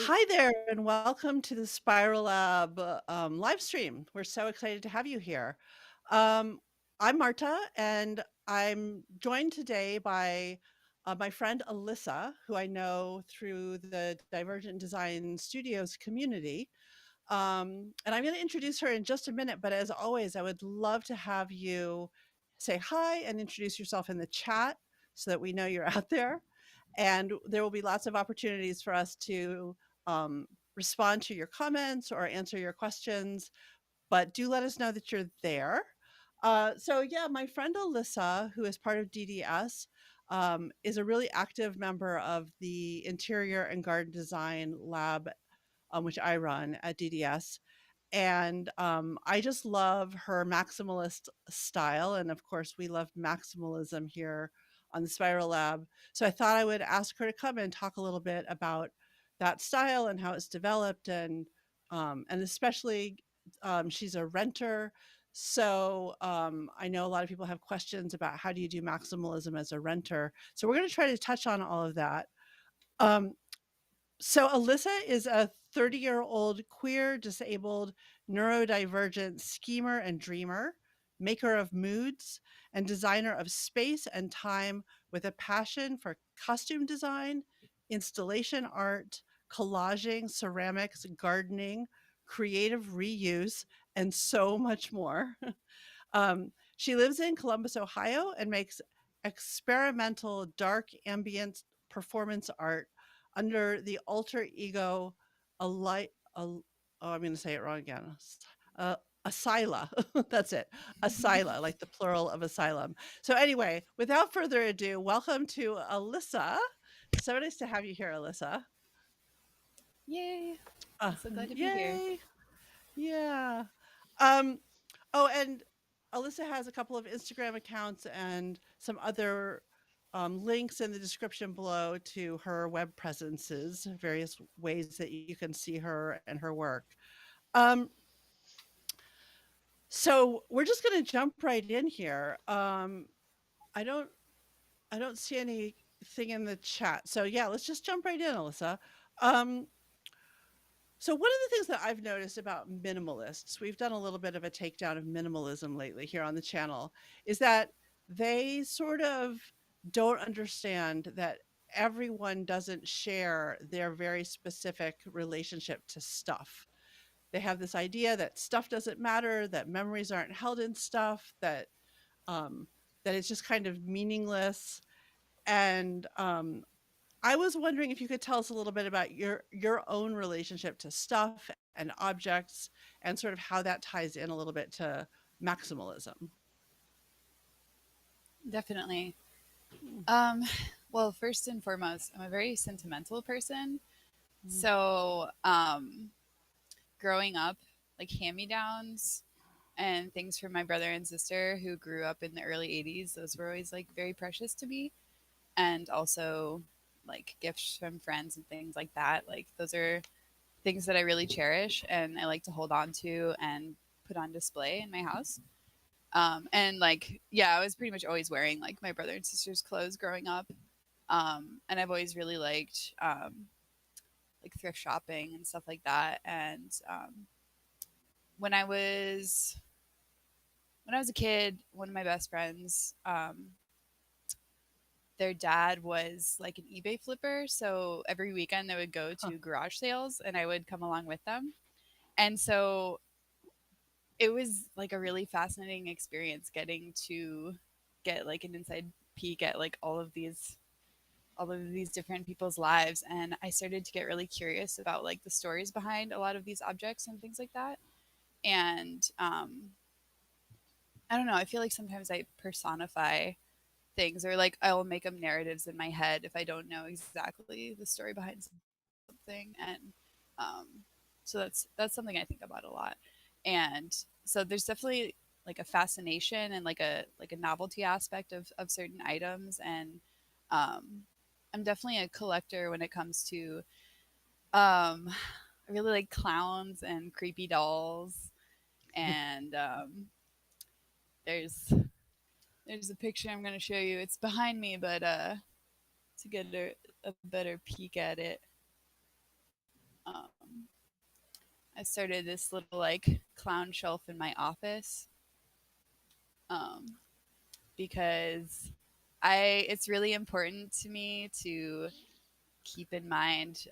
Hi there, and welcome to the Spiral Lab live stream. We're so excited to have you here. Um, I'm Marta, and I'm joined today by my friend Alyssa, who I know through the Divergent Design Studios community. And I'm going to introduce her in just a minute, but as always, I would love to have you say hi and introduce yourself in the chat so that we know you're out there. And there will be lots of opportunities for us to um, respond to your comments or answer your questions, but do let us know that you're there. So my friend Alyssa, who is part of DDS, is a really active member of the Interior and Garden Design Lab, which I run at DDS. And I just love her maximalist style. And of course, we love maximalism here on the Spiral Lab. So I thought I would ask her to come and talk a little bit about that style and how it's developed, and especially she's a renter. So I know a lot of people have questions about how do you do maximalism as a renter. So we're going to try to touch on all of that. Um, so Alyssa is a 30-year-old queer, disabled, neurodivergent schemer and dreamer, maker of moods, and designer of space and time with a passion for costume design, installation art, collaging, ceramics, gardening, creative reuse, and so much more. She lives in Columbus, Ohio, and makes experimental dark ambient performance art under the alter ego oh, I'm going to say it wrong again. Uh, Asyla. That's it. Asyla, like the plural of asylum. So anyway, without further ado, welcome to Alyssa. So nice to have you here, Alyssa. Yay! Uh, I'm so glad to be here. Yay. Yeah. Um, oh, and Alyssa has a couple of Instagram accounts and some other links in the description below to her web presences, various ways that you can see her and her work. Um, so we're just going to jump right in here. I don't, I don't see anything in the chat. So yeah, let's just jump right in, Alyssa. Um, So one of the things that I've noticed about minimalists, we've done a little bit of a takedown of minimalism lately here on the channel, is that they sort of don't understand that everyone doesn't share their very specific relationship to stuff. They have this idea that stuff doesn't matter, that memories aren't held in stuff, um, that it's just kind of meaningless. And I was wondering if you could tell us a little bit about your own relationship to stuff and objects and sort of how that ties in a little bit to maximalism. Definitely. Mm, Um, well, first and foremost, I'm a very sentimental person. mm, So, growing up, like hand me downs and things from my brother and sister who grew up in the early 80s, those were always like very precious to me. And also, like gifts from friends and things like that. Like, those are things that I really cherish and I like to hold on to and put on display in my house. And like, yeah, I was pretty much always wearing like my brother and sister's clothes growing up. And I've always really liked like thrift shopping and stuff like that. And when I was when I was a kid, one of my best friends, their dad was like an eBay flipper. So every weekend they would go huh. to garage sales, and I would come along with them. And so it was like a really fascinating experience getting to get like an inside peek at like all of these different people's lives, and I started to get really curious about like the stories behind a lot of these objects and things like that. And I don't know, I feel like sometimes I personify things, or like I'll make up narratives in my head if I don't know exactly the story behind something. And um, so that's something I think about a lot. And so there's definitely like a fascination and like a novelty aspect of certain items. And um, I'm definitely a collector when it comes to I really like clowns and creepy dolls. And there's there's a picture I'm going to show you. It's behind me, but to get a better peek at it. I started this little like clown shelf in my office, um, because it's really important to me to keep in mind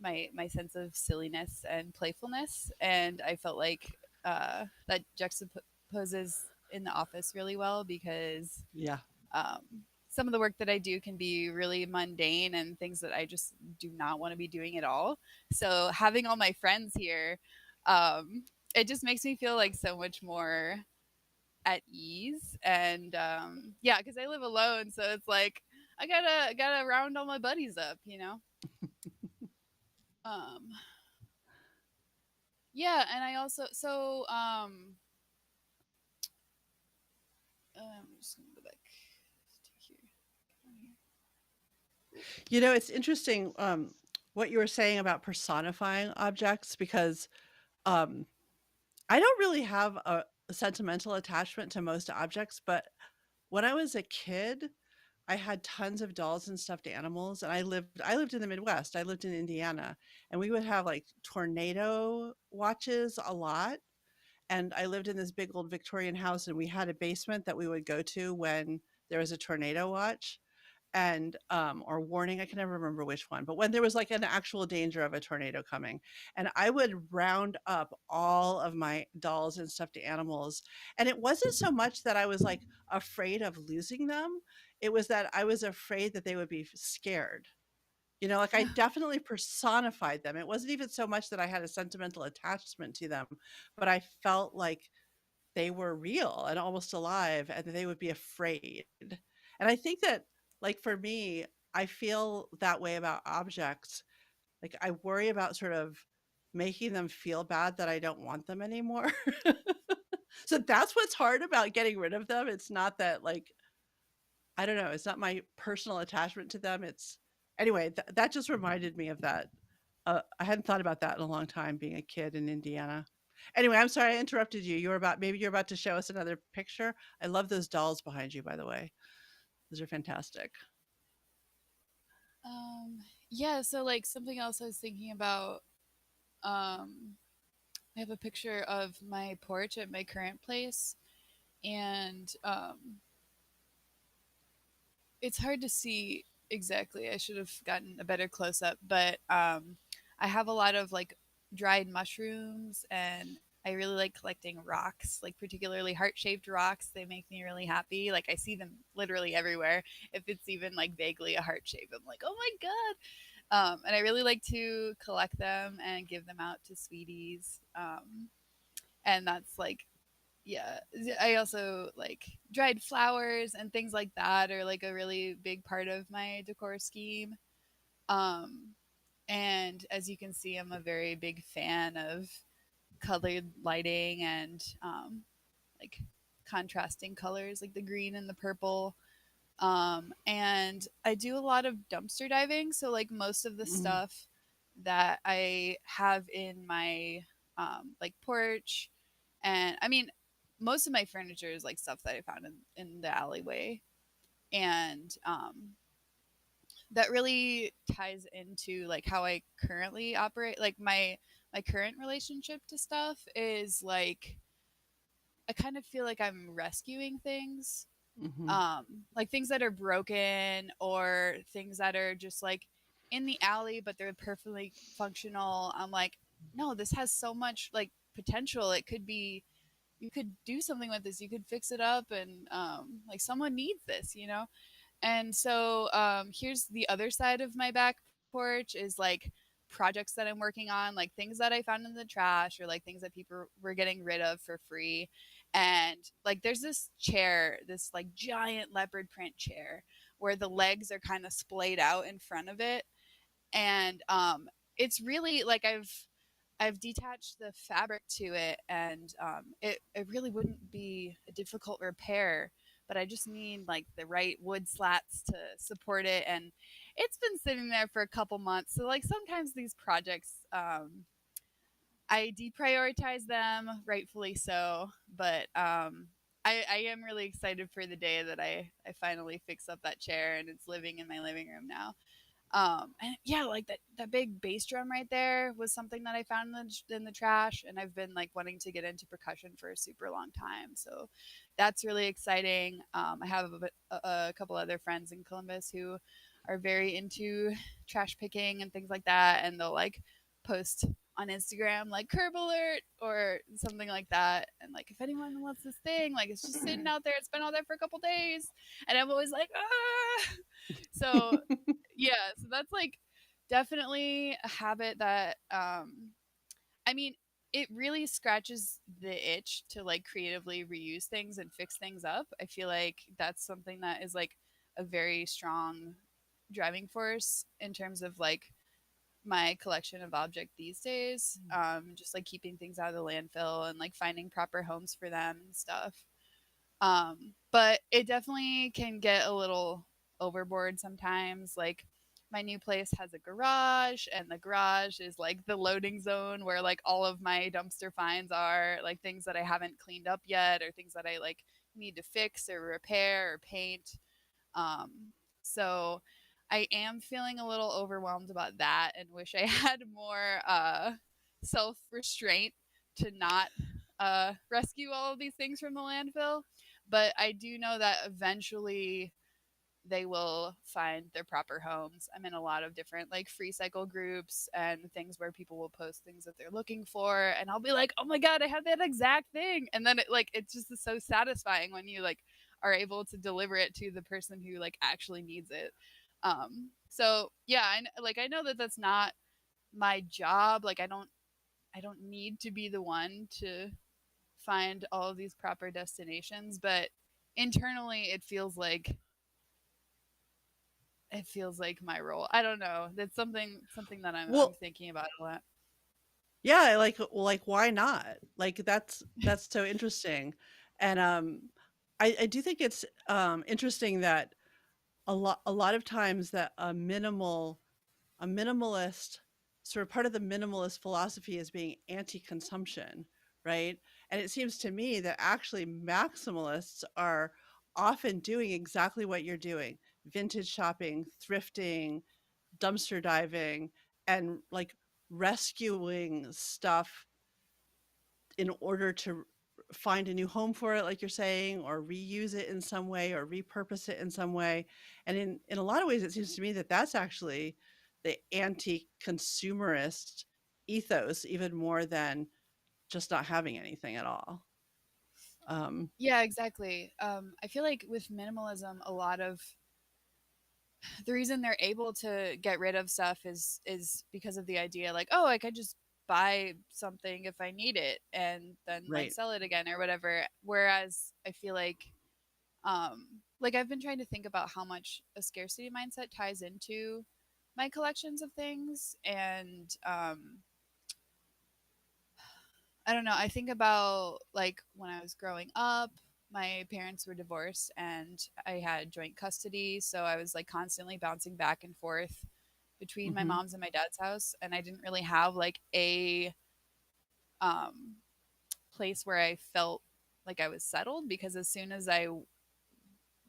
my sense of silliness and playfulness, and I felt like that juxtaposes in the office really well because Yeah. um, some of the work that I do can be really mundane and things that I just do not want to be doing at all. So having all my friends here, um, it just makes me feel like so much more at ease. And yeah, because I live alone, so it's like I gotta round all my buddies up, you know. Um, yeah, and I also I'm just gonna go back to here. It's interesting what you were saying about personifying objects because um, I don't really have a sentimental attachment to most objects, but when I was a kid, I had tons of dolls and stuffed animals, and I lived in the Midwest. I lived in Indiana, and we would have like tornado watches a lot. And I lived in this big old Victorian house, and we had a basement that we would go to when there was a tornado watch and or warning, I can never remember which one, but when there was like an actual danger of a tornado coming, and I would round up all of my dolls and stuffed animals, and it wasn't so much that I was like afraid of losing them, it was that I was afraid that they would be scared. Like I definitely personified them. It wasn't even so much that I had a sentimental attachment to them, but I felt like they were real and almost alive and that they would be afraid. And I think that, like, for me, I feel that way about objects. Like, I worry about sort of making them feel bad that I don't want them anymore. So that's what's hard about getting rid of them. It's not that, like, I don't know, it's not my personal attachment to them. It's anyway, that just reminded me of that. I hadn't thought about that in a long time being a kid in Indiana. Anyway, I'm sorry I interrupted you. Maybe you're about to show us another picture. I love those dolls behind you, by the way. Those are fantastic. Um, yeah, so like something else I was thinking about. Um, I have a picture of my porch at my current place, and it's hard to see exactly. I should have gotten a better close up, but I have a lot of like dried mushrooms, and I really like collecting rocks, like particularly heart shaped rocks. They make me really happy. Like I see them literally everywhere. If it's even like vaguely a heart shape, I'm like, oh my god. And I really like to collect them and give them out to sweeties. And that's like, yeah, I also like dried flowers and things like that are like a really big part of my decor scheme. Um, and as you can see, I'm a very big fan of colored lighting and like contrasting colors like the green and the purple. And I do a lot of dumpster diving. So, like, most of the Mhm. stuff that I have in my like porch, and I mean, most of my furniture is like stuff that I found in the alleyway. And that really ties into like how I currently operate. Like, my current relationship to stuff is like I kind of feel like I'm rescuing things, Mhm. like things that are broken or things that are just like in the alley but they're perfectly functional. I'm like, no, this has so much like potential. It could be, you could do something with this, you could fix it up, and like someone needs this, you know. And so here's the other side of my back porch is like projects that I'm working on, like things that I found in the trash or like things that people were getting rid of for free. And like there's this chair, this like giant leopard print chair where the legs are kind of splayed out in front of it. And it's really like I've detached the fabric to it, and it really wouldn't be a difficult repair, but I just need like the right wood slats to support it. And it's been sitting there for a couple months. So, like, sometimes these projects, I deprioritize them, rightfully so, but I am really excited for the day that I finally fix up that chair and it's living in my living room now. And yeah, like that big bass drum right there was something that I found in the trash, and I've been like wanting to get into percussion for a super long time. So that's really exciting. I have a couple other friends in Columbus who are very into trash picking and things like that, and they'll like post on Instagram like curb alert or something like that, and like if anyone wants this thing, like it's just sitting out there, it's been out there for a couple days, and I'm always like ah. So yeah, so that's like definitely a habit that I mean, it really scratches the itch to like creatively reuse things and fix things up. I feel like that's something that is like a very strong driving force in terms of like my collection of object these days. Just like keeping things out of the landfill and like finding proper homes for them and stuff. But it definitely can get a little overboard sometimes. Like my new place has a garage, and the garage is like the loading zone where like all of my dumpster finds are, like things that I haven't cleaned up yet or things that I like need to fix or repair or paint. Um, so I am feeling a little overwhelmed about that and wish I had more self restraint to not rescue all of these things from the landfill. But I do know that eventually they will find their proper homes. I'm in a lot of different like free cycle groups and things where people will post things that they're looking for, and I'll be like, "Oh my god, I had that exact thing." And then it just is so satisfying when you like are able to deliver it to the person who like actually needs it. So yeah, I know that that's not my job. Like I don't need to be the one to find all of these proper destinations, but internally it feels like my role. I don't know. That's something that I'm Well, thinking about a lot. yeah, like why not? Like that's so interesting. And I do think it's interesting that a lot of times that a minimalist sort of part of the minimalist philosophy is being anti-consumption, right? And it seems to me that actually maximalists are often doing exactly what you're doing: vintage shopping, thrifting, dumpster diving, and like rescuing stuff in order to find a new home for it, like you're saying, or reuse it in some way or repurpose it in some way. And in a lot of ways, it seems to me that that's actually the anti-consumerist ethos, even more than just not having anything at all. Um, Yeah, exactly. I feel like with minimalism, a lot of the reason they're able to get rid of stuff is because of the idea like, oh, I could just buy something if I need it and then like right. sell it again or whatever. Whereas I feel like I've been trying to think about how much a scarcity mindset ties into my collections of things, and I don't know. I think about like when I was growing up, my parents were divorced and I had joint custody. So I was like constantly bouncing back and forth between my Hmm. mom's and my dad's house. And I didn't really have like a um, place where I felt like I was settled, because as soon as I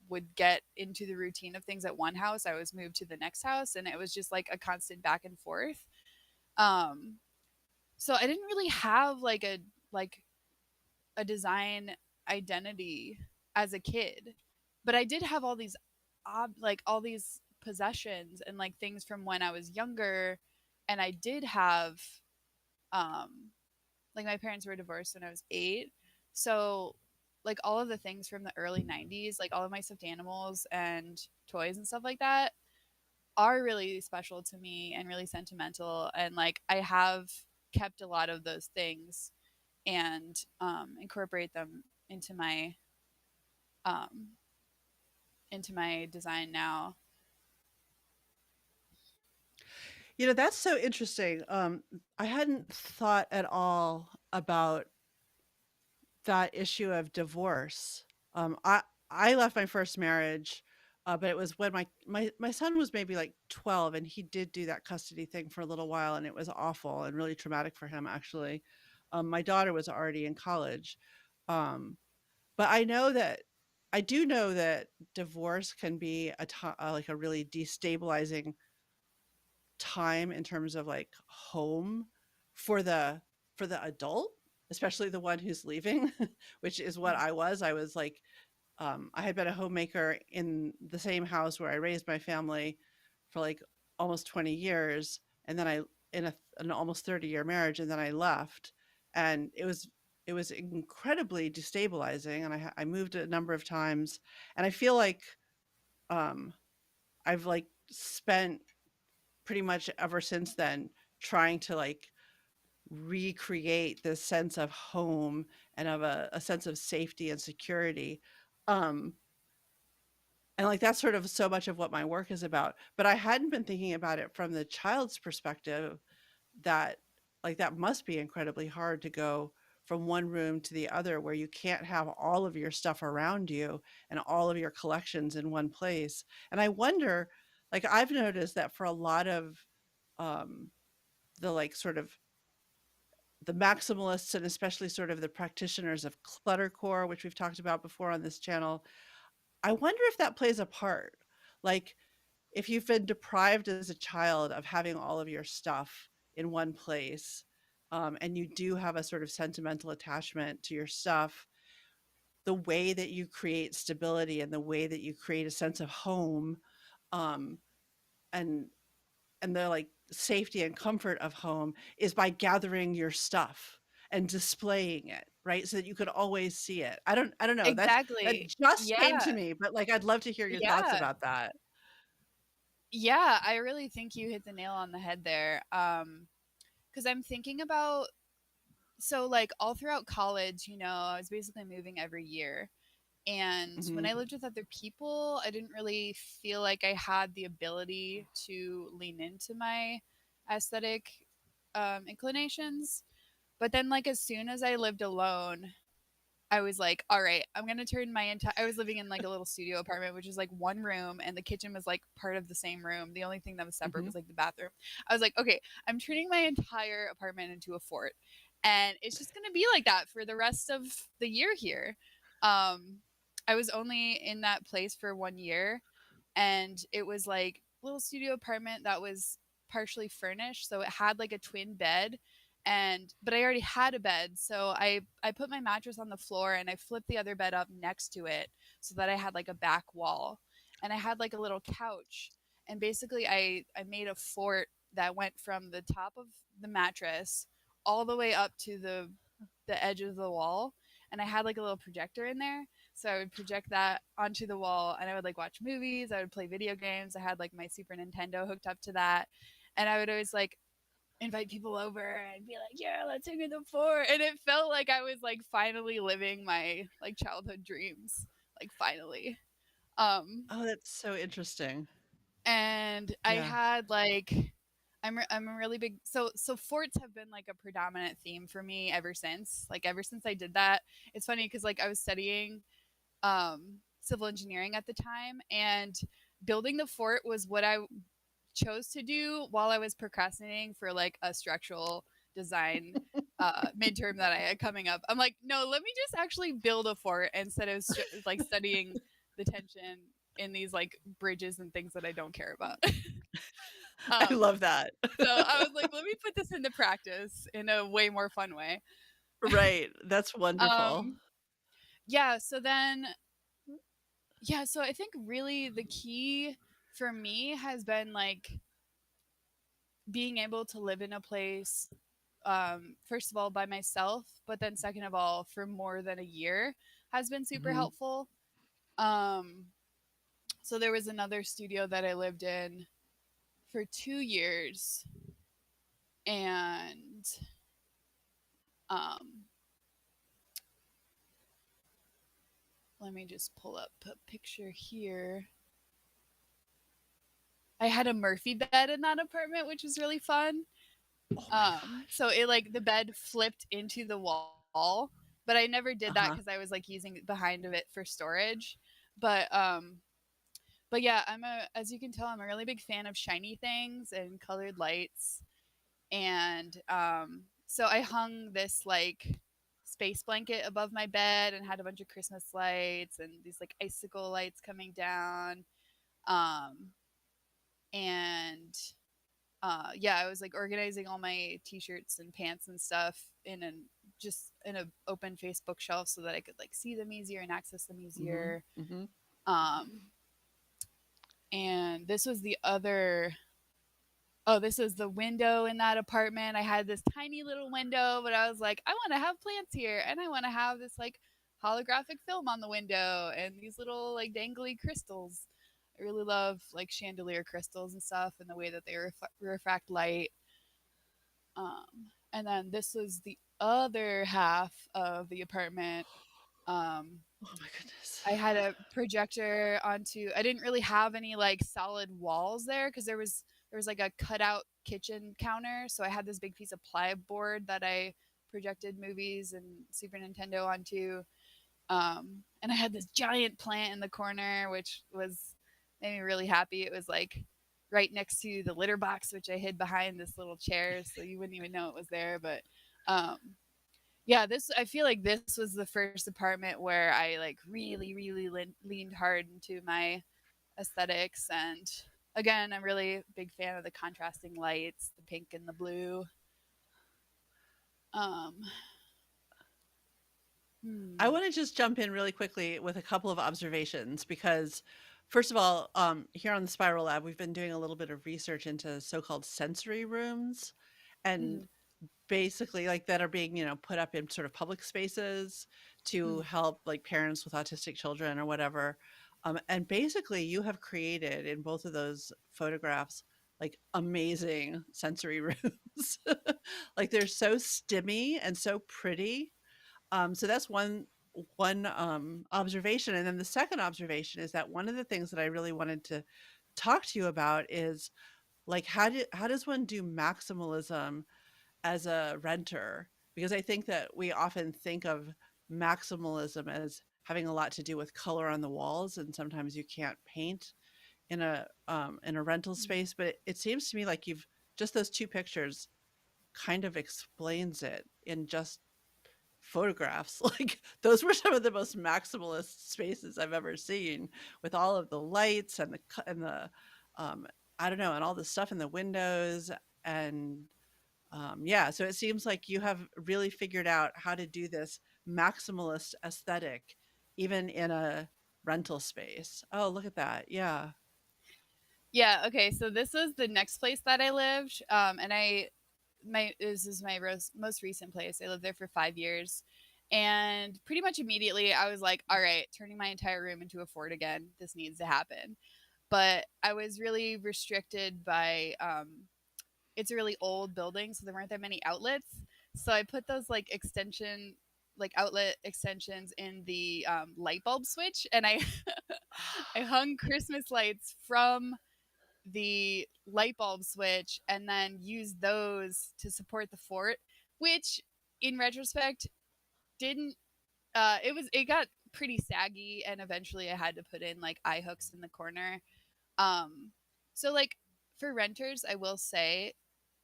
would get into the routine of things at one house, I was moved to the next house. And it was just like a constant back and forth. Um, so I didn't really have like a design identity as a kid, but I did have all these like all these possessions and like things from when I was younger, and I did have um like my parents were divorced when I was 8. So like all of the things from the early 90s, like all of my stuffed animals and toys and stuff like that are really special to me and really sentimental, and like I have kept a lot of those things and incorporate them um, into my design now. That's so interesting. I hadn't thought at all about that issue of divorce. I left my first marriage, but it was when my son was maybe like 12, and he did do that custody thing for a little while, and it was awful and really traumatic for him, actually. My daughter was already in college, um, but I do know that divorce can be like a really destabilizing time in terms of like home for the adult, especially the one who's leaving, which is what Mhm. I was. I was like, I had been a homemaker in the same house where I raised my family for like almost 20 years. And then an almost 30-year marriage, and then I left. And it was incredibly destabilizing. And I moved a number of times. And I feel like um, I've like spent pretty much ever since then trying to like recreate this sense of home and of a sense of safety and security. Um, and like that's sort of so much of what my work is about. But I hadn't been thinking about it from the child's perspective, that like that must be incredibly hard to go from one room to the other where you can't have all of your stuff around you and all of your collections in one place. And I wonder, like I've noticed that for a lot of um the like sort of the maximalists, and especially sort of the practitioners of cluttercore, which we've talked about before on this channel, I wonder if that plays a part. Like if you've been deprived as a child of having all of your stuff in one place, and you do have a sort of sentimental attachment to your stuff, the way that you create stability and the way that you create a sense of home, um, and the like safety and comfort of home is by gathering your stuff and displaying it, right? So that you could always see it. I don't know. That Exactly. just came to Yeah. me, but like I'd love to hear your thoughts Yeah. about that. Yeah, I really think you hit the nail on the head there. Cuz I'm thinking about, so like all throughout college, I was basically moving every year. And when Hmm. I lived with other people, I didn't really feel like I had the ability to lean into my aesthetic inclinations. But then, like, as soon as I lived alone, I was like, all right, I'm gonna turn my entire. I was living in like a little studio apartment, which is like one room, and the kitchen was like part of the same room. The only thing that was separate Hmm. was like the bathroom. I was like, okay, I'm turning my entire apartment into a fort, and it's just gonna be like that for the rest of the year here. Um, I was only in that place for 1 year, and it was like a little studio apartment that was partially furnished, so it had like a twin bed, and but I already had a bed, so I put my mattress on the floor and I flipped the other bed up next to it so that I had like a back wall, and I had like a little couch, and basically I made a fort that went from the top of the mattress all the way up to the edge of the wall, and I had like a little projector in there, so I would project that onto the wall and I would like watch movies, I would play video games. I had like my Super Nintendo hooked up to that. And I would always like invite people over and be like, yeah, let's hang in the fort. And it felt like I was like finally living my like childhood dreams. Like finally. Um Oh, that's so interesting. and I Yeah. had like I'm a really big, so forts have been like a predominant theme for me ever since. Like ever since I did that. It's funny cuz like I was studying civil engineering at the time, and building the fort was what I chose to do while I was procrastinating for like a structural design midterm that I had coming up. I'm like, no, let me just actually build a fort instead of like studying the tension in these like bridges and things that I don't care about. I um, love that. so I was like, let me put this into practice in a way more fun way. Right. That's wonderful. Um, yeah. So then Yeah, so I think really the key for me has been like being able to live in a place, first of all, by myself, but then second of all, for more than a year has been super Hmm. helpful. Um, so there was another studio that I lived in for 2 years, and um, let me just pull up a picture here. I had a Murphy bed in that apartment, which was really fun. Oh my gosh. So it like the bed flipped into the wall, but I never did that Uh-huh. because I was like using behind of it for storage. But yeah, as you can tell, I'm a really big fan of shiny things and colored lights. And so I hung this like space blanket above my bed and had a bunch of Christmas lights and these like icicle lights coming down. And yeah, I was like organizing all my t-shirts and pants and stuff in a open Facebook shelf so that I could like see them easier and access them Mhm. easier. Mhm. Um, and this was the other oh, this was the window in that apartment. I had this tiny little window, but I was like, I want to have plants here and I want to have this like holographic film on the window and these little like dangly crystals. I really love like chandelier crystals and stuff and the way that they refract light. And then this was the other half of the apartment. Um, Oh my goodness. I had a projector onto. I didn't really have any like solid walls there because there was like a cutout kitchen counter. So I had this big piece of plyboard that I projected movies and Super Nintendo onto. And I had this giant plant in the corner, which was made me really happy. It was like right next to the litter box, which I hid behind this little chair, so you wouldn't even know it was there. But um, yeah, this I feel like this was the first apartment where I like really leaned hard into my aesthetics. And again, I'm really a big fan of the contrasting lights, the pink and the blue. Um, I hmm, want to just jump in really quickly with a couple of observations because, first of all, here on the Spiral Lab, we've been doing a little bit of research into so-called sensory rooms, and mm, basically like that are being put up in sort of public spaces to mm, help like parents with autistic children or whatever. And basically you have created in both of those photographs like amazing sensory rooms. Like they're so stimmy and so pretty. So that's one observation, and then the second observation is that one of the things that I really wanted to talk to you about is like how does one do maximalism as a renter? Because I think that we often think of maximalism as having a lot to do with color on the walls, and sometimes you can't paint in a rental mm. space. But it seems to me like you've just those two pictures kind of explains it in just photographs. Like those were some of the most maximalist spaces I've ever seen, with all of the lights and the um, I don't know, and all the stuff in the windows. And yeah, so it seems like you have really figured out how to do this maximalist aesthetic, even in a rental space. Oh, look at that. Yeah. Yeah, okay. So this was the next place that I lived. And this is my most recent place. I lived there for 5 years. And pretty much immediately I was like, all right, turning my entire room into a fort again. This needs to happen. But I was really restricted by it's a really old building, so there weren't that many outlets. So I put those like outlet extensions in the light bulb switch, and I I hung Christmas lights from the light bulb switch and then used those to support the fort, which in retrospect didn't it got pretty saggy, and eventually I had to put in like eye hooks in the corner. um so like for renters, I will say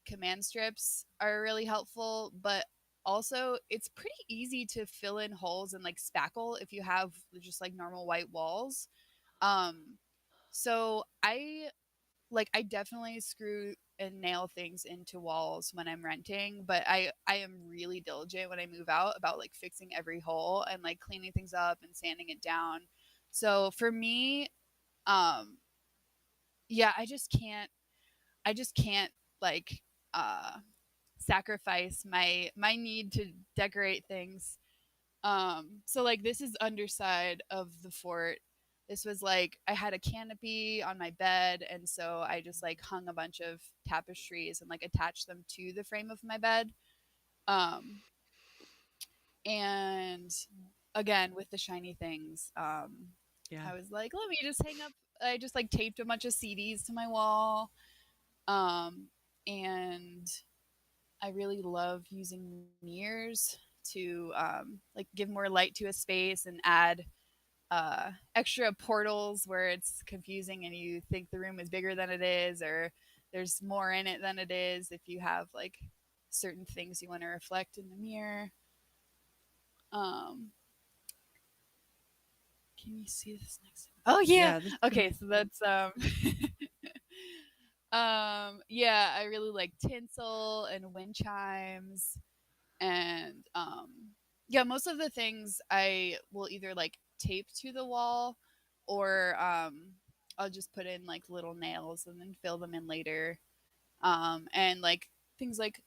command strips are really helpful, but also it's pretty easy to fill in holes and like spackle if you have just like normal white walls. um so I definitely screw and nail things into walls when I'm renting, but I am really diligent when I move out about like fixing every hole and like cleaning things up and sanding it down. So for me, um yeah, I just can't like uh sacrifice my need to decorate things. So like this is underside of the fort. This was like I had a canopy on my bed, and so I just like hung a bunch of tapestries and like attached them to the frame of my bed. Um, and again with the shiny things, Yeah. I was like, let me just hang up. I just like taped a bunch of CDs to my wall. And I really love using mirrors to like give more light to a space and add extra portals where it's confusing and you think the room is bigger than it is, or there's more in it than it is if you have like certain things you want to reflect in the mirror. Um, can you see this next? Oh yeah. Yeah, this is Okay, great. so that's Yeah, I really like tinsel and wind chimes, and yeah, most of the things I will either like tape to the wall, or I'll just put in like little nails and then fill them in later. And like things like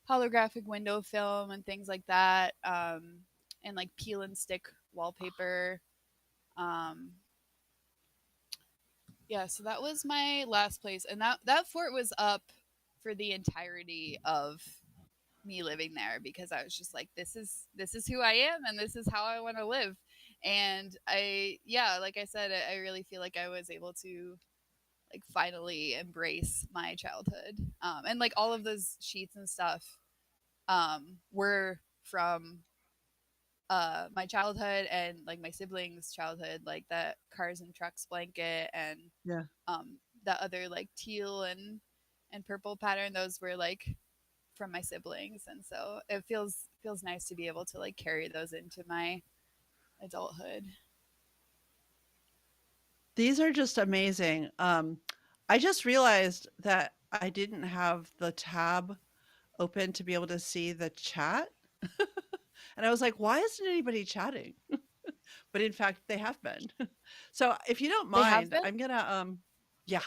holographic window film and things like that, and like peel and stick wallpaper. Um, yeah, so that was my last place, and that fort was up for the entirety of me living there, because I was just like, this is who I am, and this is how I want to live. And I, yeah, like I said, I really feel like I was able to like finally embrace my childhood, and like all of those sheets and stuff were from my childhood and like my siblings' childhood, like that cars and trucks blanket, and Yeah. that other like teal and purple pattern. Those were like from my siblings, and so it feels nice to be able to like carry those into my adulthood. These are just amazing. I just realized that I didn't have the tab open to be able to see the chat. And I was like, why isn't anybody chatting? But in fact, they have been. So if you don't They have mind, been. I'm gonna yeah,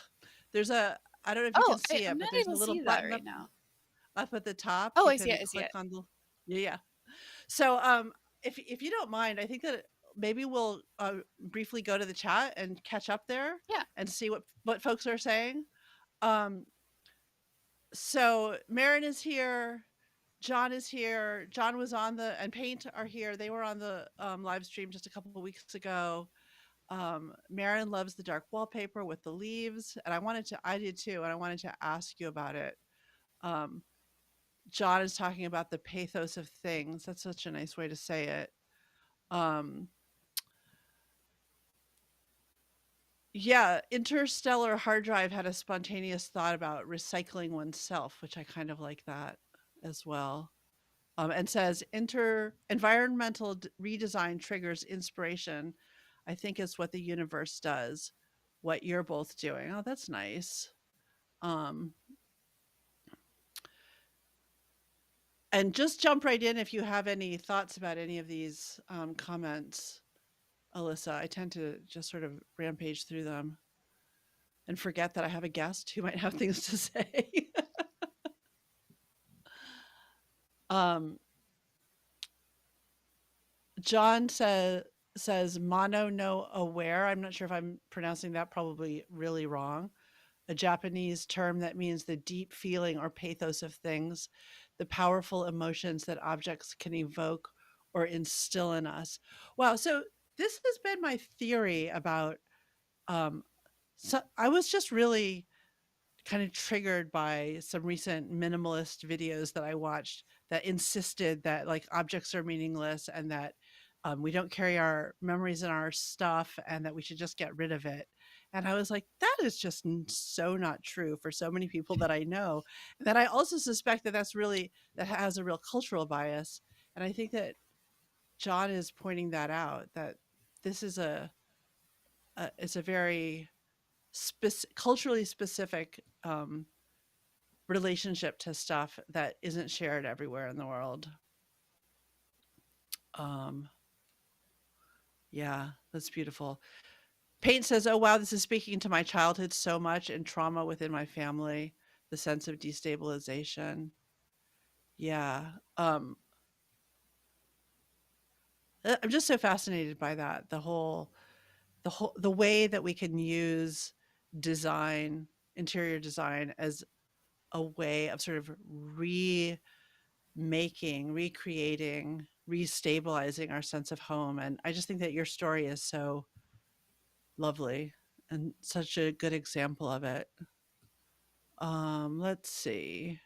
there's a I don't know if you Oh, can see I'm it, but not there's a able to little see that button right now. up at the top. Oh, You I see can it. I see click it. on the yeah, yeah. So if you don't mind, I think that maybe we'll briefly go to the chat and catch up there Yeah. and see what folks are saying. Um, so Marin is here. John is here. John was on the and Paint are here. They were on the live stream just a couple of weeks ago. Marin loves the dark wallpaper with the leaves, and I did too, and I wanted to ask you about it. Um, John is talking about the pathos of things. That's such a nice way to say it. Um, yeah, Interstellar Hard Drive had a spontaneous thought about recycling oneself, which I kind of like that as well. And says environmental redesign triggers inspiration. I think is what the universe does. What you're both doing. Oh, that's nice. Um, and just jump right in if you have any thoughts about any of these comments, Alyssa. I tend to just sort of rampage through them and forget that I have a guest who might have things to say. um, John says mono no aware. I'm not sure if I'm pronouncing that probably really wrong. A Japanese term that means the deep feeling or pathos of things, the powerful emotions that objects can evoke or instill in us. Wow. So this has been my theory about. Um, so I was just really kind of triggered by some recent minimalist videos that I watched that insisted that like objects are meaningless and that we don't carry our memories in our stuff and that we should just get rid of it. And I was like, that is just so not true for so many people that I know. And that I also suspect that that has a real cultural bias. And I think that John is pointing that out, that this is it's a very culturally specific relationship to stuff that isn't shared everywhere in the world. Um, yeah, that's beautiful. Paint says, "Oh wow, this is speaking to my childhood so much and trauma within my family, the sense of destabilization." Yeah. I'm just so fascinated by that. The way that we can use design, interior design as a way of sort of recreating, restabilizing our sense of home. And I just think that your story is so lovely and such a good example of it. Let's see.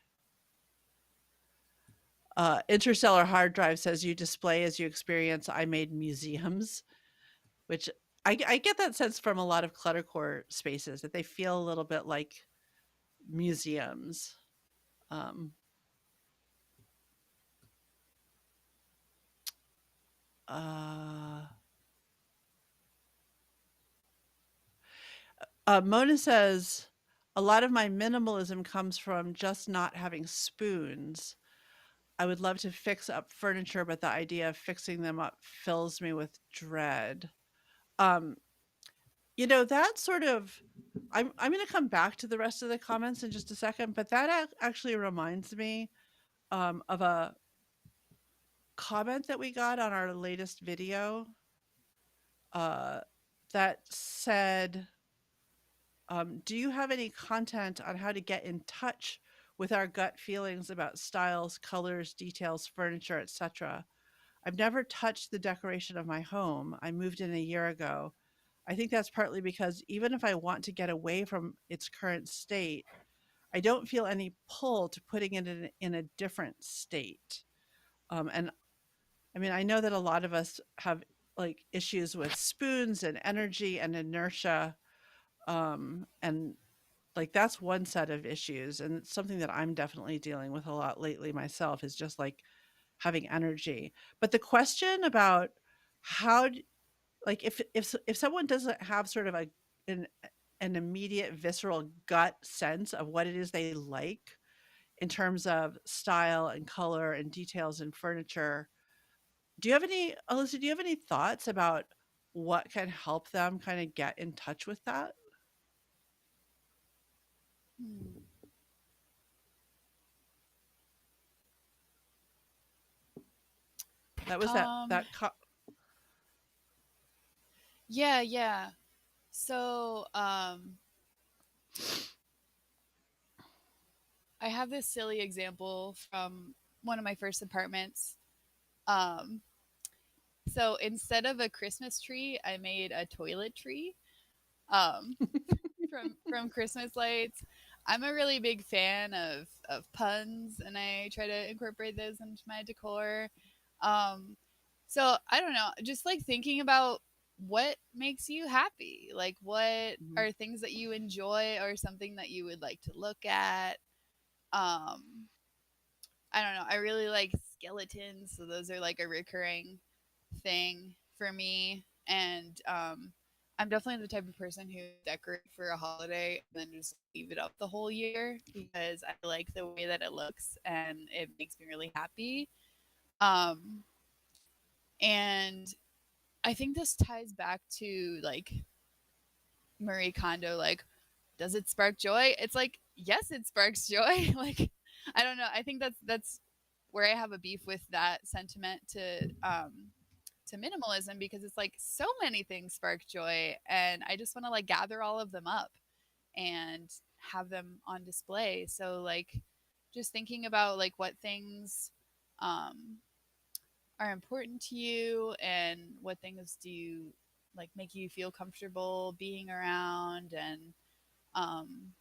Interstellar Hard Drive says you display as you experience. I made museums, which I get that sense from a lot of cluttercore spaces that they feel a little bit like museums. Um, uh, Mona says, a lot of my minimalism comes from just not having spoons. I would love to fix up furniture, but the idea of fixing them up fills me with dread. Um, that sort of I'm gonna come back to the rest of the comments in just a second, but that actually reminds me of a comment that we got on our latest video uh, that said, "Do you have any content on how to get in touch with our gut feelings about styles, colors, details, furniture, etc.? I've never touched the decoration of my home. I moved in a year ago. I think that's partly because even if I want to get away from its current state, I don't feel any pull to putting it in a different state." And I mean, I know that a lot of us have like issues with spoons and energy and inertia. And like that's one set of issues. And it's something that I'm definitely dealing with a lot lately myself is just like having energy. But the question about how, like if someone doesn't have sort of an an immediate visceral gut sense of what it is they like in terms of style and color and details in furniture, do you have any, Alyssa, do you have any thoughts about what can help them kind of get in touch with that? Hmm. That was Um, yeah, yeah. So, I have this silly example from one of my first apartments. Um, so instead of a Christmas tree, I made a toilet tree. Um, from Christmas lights. I'm a really big fan of puns, and I try to incorporate those into my decor. Um, so I don't know, just like thinking about what makes you happy, like what Mhm. are things that you enjoy or something that you would like to look at. Um, I don't know. I really like skeletons, so those are like a recurring thing for me. And I'm definitely the type of person who decorate for a holiday and then just leave it up the whole year because I like the way that it looks and it makes me really happy. Um, and I think this ties back to like Marie Kondo, like, does it spark joy? It's like, yes, it sparks joy. Like, I don't know. I think that's where I have a beef with that sentiment to minimalism because it's like so many things spark joy and I just want to like gather all of them up and have them on display. So like just thinking about like what things um are important to you and what things do you like make you feel comfortable being around and um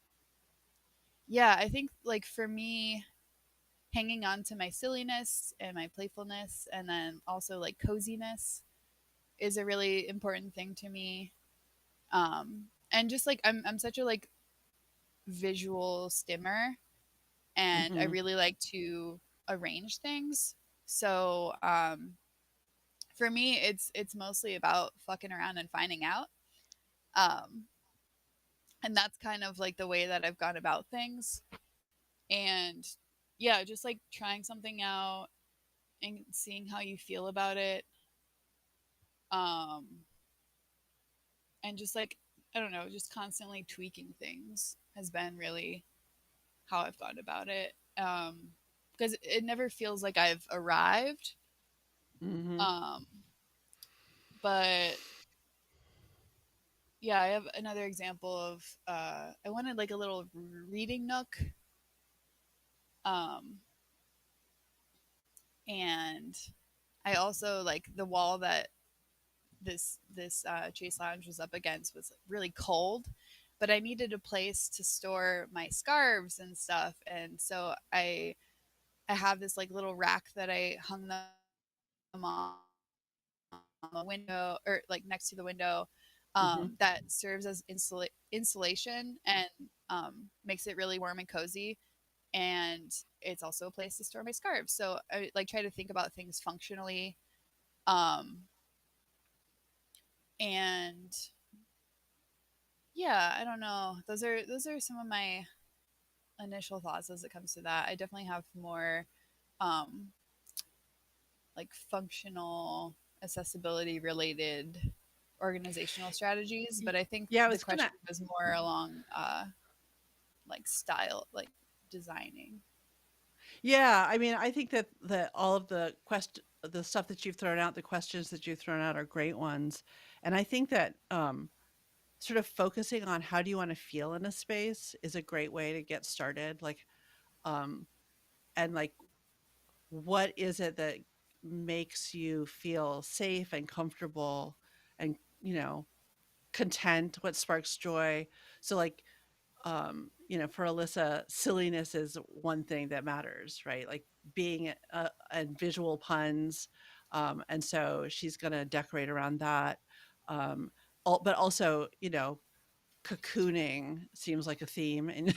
yeah, I think like for me hanging on to my silliness and my playfulness and then also like coziness is a really important thing to me. And just like I'm such a like visual stimmer and I Mhm. really like to arrange things. So for me it's mostly about fucking around and finding out. Um and that's kind of like the way that I've gone about things. And yeah, just like trying something out and seeing how you feel about it. Um and just like I don't know, just constantly tweaking things has been really how I've thought about it. Because it never feels like I've arrived. Mhm. Um, but yeah, I have another example of I wanted like a little reading nook, um, and I also like the wall that this Chase Lounge was up against was really cold, but I needed a place to store my scarves and stuff, and so I have this like little rack that I hung them on the window or like next to the window Mhm. that serves as insulation and makes it really warm and cozy. And it's also a place to store my scarves. So I like try to think about things functionally. Um, and Yeah, I don't know. Those are some of my initial thoughts as it comes to that. I definitely have more um like functional accessibility related organizational strategies, Y- but I think Yeah, I the was gonna. question was more along like style, like designing. Yeah, I mean, I think that all of the stuff that you've thrown out, the questions that you've thrown out are great ones, and I think that sort of focusing on how do you want to feel in a space is a great way to get started. Like, um, and like, what is it that makes you feel safe and comfortable, and content? What sparks joy? So, like, for Alyssa, silliness is one thing that matters, right? Like being and visual puns. And so she's going to decorate around that. Um, but also, cocooning seems like a theme in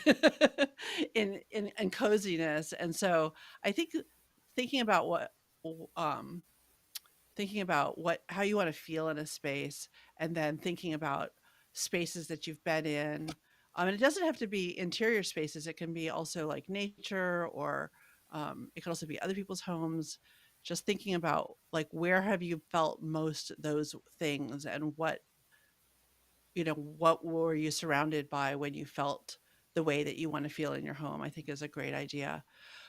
in coziness. And so I think thinking about um, thinking about how you want to feel in a space, and then thinking about spaces that you've been in, and it doesn't have to be interior spaces. It can be also like nature, or it can also be other people's homes. Just thinking about like where have you felt most those things, and what were you surrounded by when you felt the way that you want to feel in your home, I think is a great idea.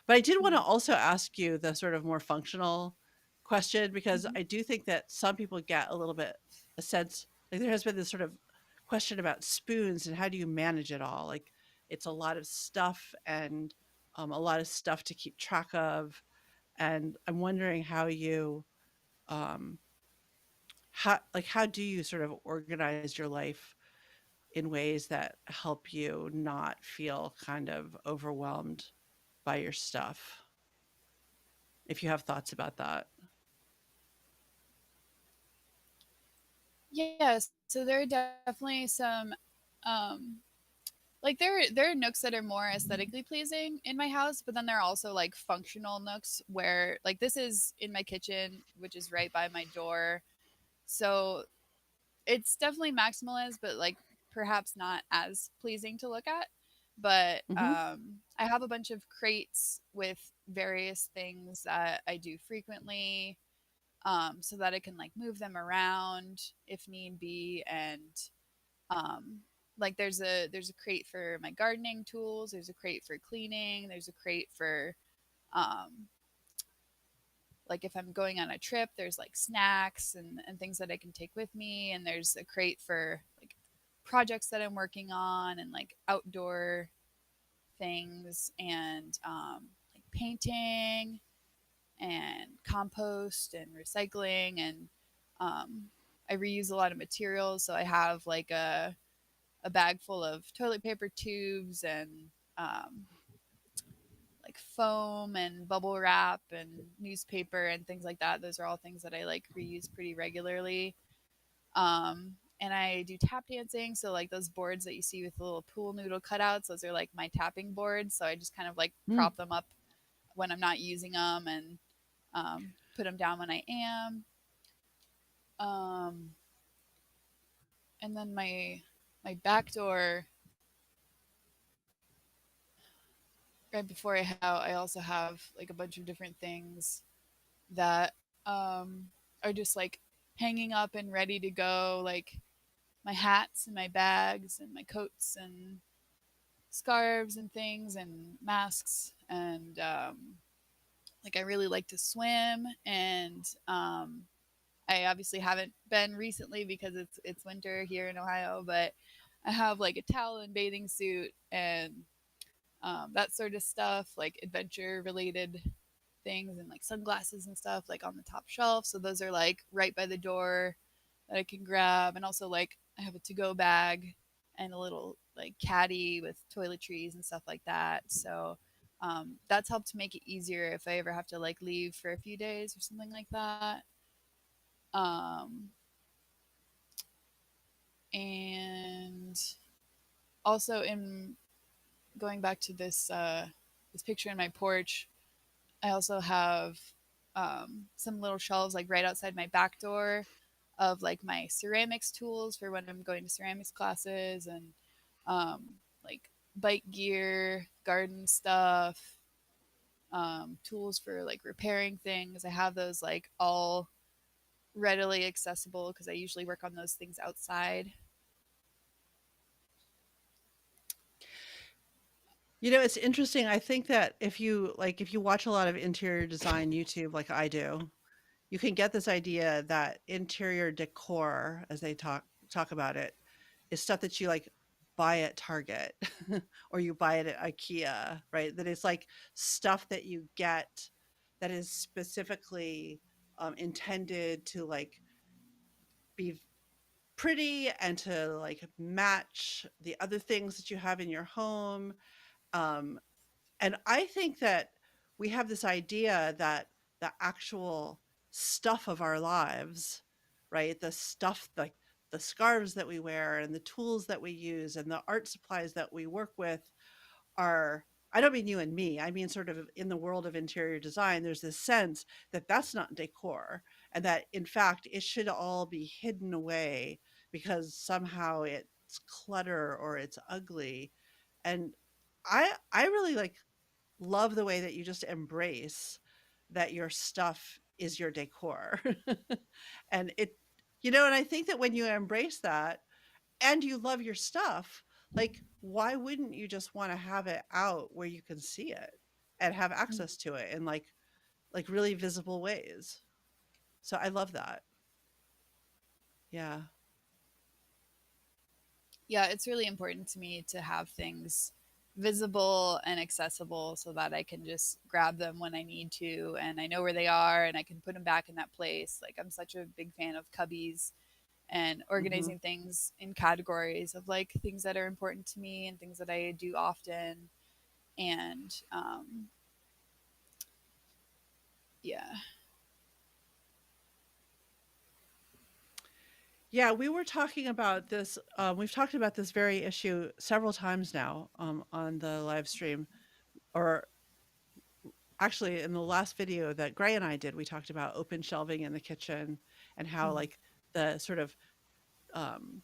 But I did want to Mm-hmm. also ask you the sort of more functional question, because Mm-hmm. I do think that some people get a little bit a sense, like there has been this sort of question about spoons and how do you manage it all. Like it's a lot of stuff, and a lot of stuff to keep track of. And I'm wondering um, how do you sort of organize your life in ways that help you not feel kind of overwhelmed by your stuff? If you have thoughts about that. Yeah, so there are definitely some um like there are nooks that are more aesthetically pleasing in my house, but then there are also like functional nooks where like this is in my kitchen, which is right by my door. So it's definitely maximalist, but like perhaps not as pleasing to look at. But Mhm. I have a bunch of crates with various things that I do frequently, so that I can like move them around if need be. And um, like there's a crate for my gardening tools. There's a crate for cleaning. There's a crate for um, like if I'm going on a trip, there's like snacks and things that I can take with me. And there's a crate for like projects that I'm working on and like outdoor things and like painting and compost and recycling. And um, I reuse a lot of materials. So I have like a bag full of toilet paper tubes and um, like foam and bubble wrap and newspaper and things like that. Those are all things that I like reuse pretty regularly. And I do tap dancing. So like those boards that you see with the little pool noodle cutouts, those are like my tapping boards. So I just kind of like Mm. prop them up when I'm not using them and put them down when I am. Um, and then my back door right before I also have like a bunch of different things that are just like hanging up and ready to go, like my hats and my bags and my coats and scarves and things and masks. And like I really like to swim, and I obviously haven't been recently because it's winter here in Ohio, but I have like a towel and bathing suit and that sort of stuff, like adventure related things and like sunglasses and stuff, like on the top shelf. So those are like right by the door that I can grab. And also, like, I have a to go bag and a little like caddy with toiletries and stuff like that. So that's helped make it easier if I ever have to like leave for a few days or something like that. Um, and also, in going back to this picture in my porch, I also have some little shelves like right outside my back door of like my ceramics tools for when I'm going to ceramics classes, and like bike gear, garden stuff, tools for like repairing things. I have those like all readily accessible because I usually work on those things outside. You know, it's interesting. I think that if you watch a lot of interior design YouTube like I do, you can get this idea that interior decor, as they talk about it, is stuff that you like buy at Target or you buy it at IKEA, right? That it's like stuff that you get that is specifically intended to like be pretty and to like match the other things that you have in your home. Um, and I think that we have this idea that the actual stuff of our lives, right? The stuff like the scarves that we wear and the tools that we use and the art supplies that we work with are, I don't mean you and me, I mean sort of in the world of interior design, there's this sense that that's not decor and that in fact it should all be hidden away because somehow it's clutter or it's ugly. And I really like love the way that you just embrace that your stuff is your decor. And and I think that when you embrace that and you love your stuff, like, why wouldn't you just want to have it out where you can see it and have access to it in like really visible ways? So I love that. Yeah. Yeah, it's really important to me to have things visible and accessible so that I can just grab them when I need to and I know where they are and I can put them back in that place. Like, I'm such a big fan of cubbies and Hmm. organizing things in categories of like things that are important to me and things that I do often. And yeah. Yeah, we were talking about this. We've talked about this very issue several times now on the live stream, or actually in the last video that Gray and I did. We talked about open shelving in the kitchen and how Mm, like the sort of um,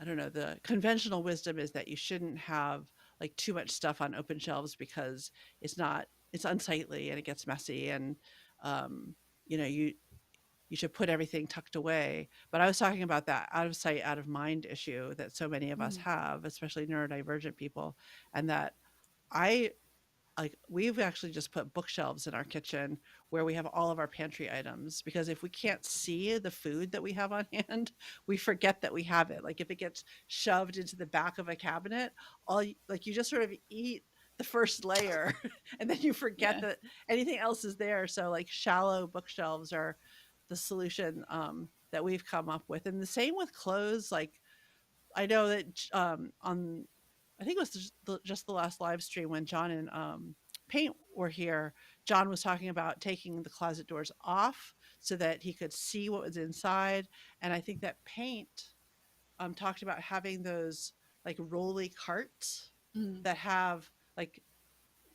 I don't know, the conventional wisdom is that you shouldn't have like too much stuff on open shelves because it's unsightly and it gets messy and um, you know you should put everything tucked away. But I was talking about that out of sight, out of mind issue that so many of us mm, have, especially neurodivergent people, and that I like we've actually just put bookshelves in our kitchen where we have all of our pantry items because if we can't see the food that we have on hand, we forget that we have it. Like if it gets shoved into the back of a cabinet, like you just sort of eat the first layer and then you forget yeah. that anything else is there. So like shallow bookshelves are the solution that we've come up with. And the same with clothes. Like I know that on I think it was just the last live stream when John and Paint were here. John was talking about taking the closet doors off so that he could see what was inside, and I think that Paint talked about having those like rolly carts Mm, that have like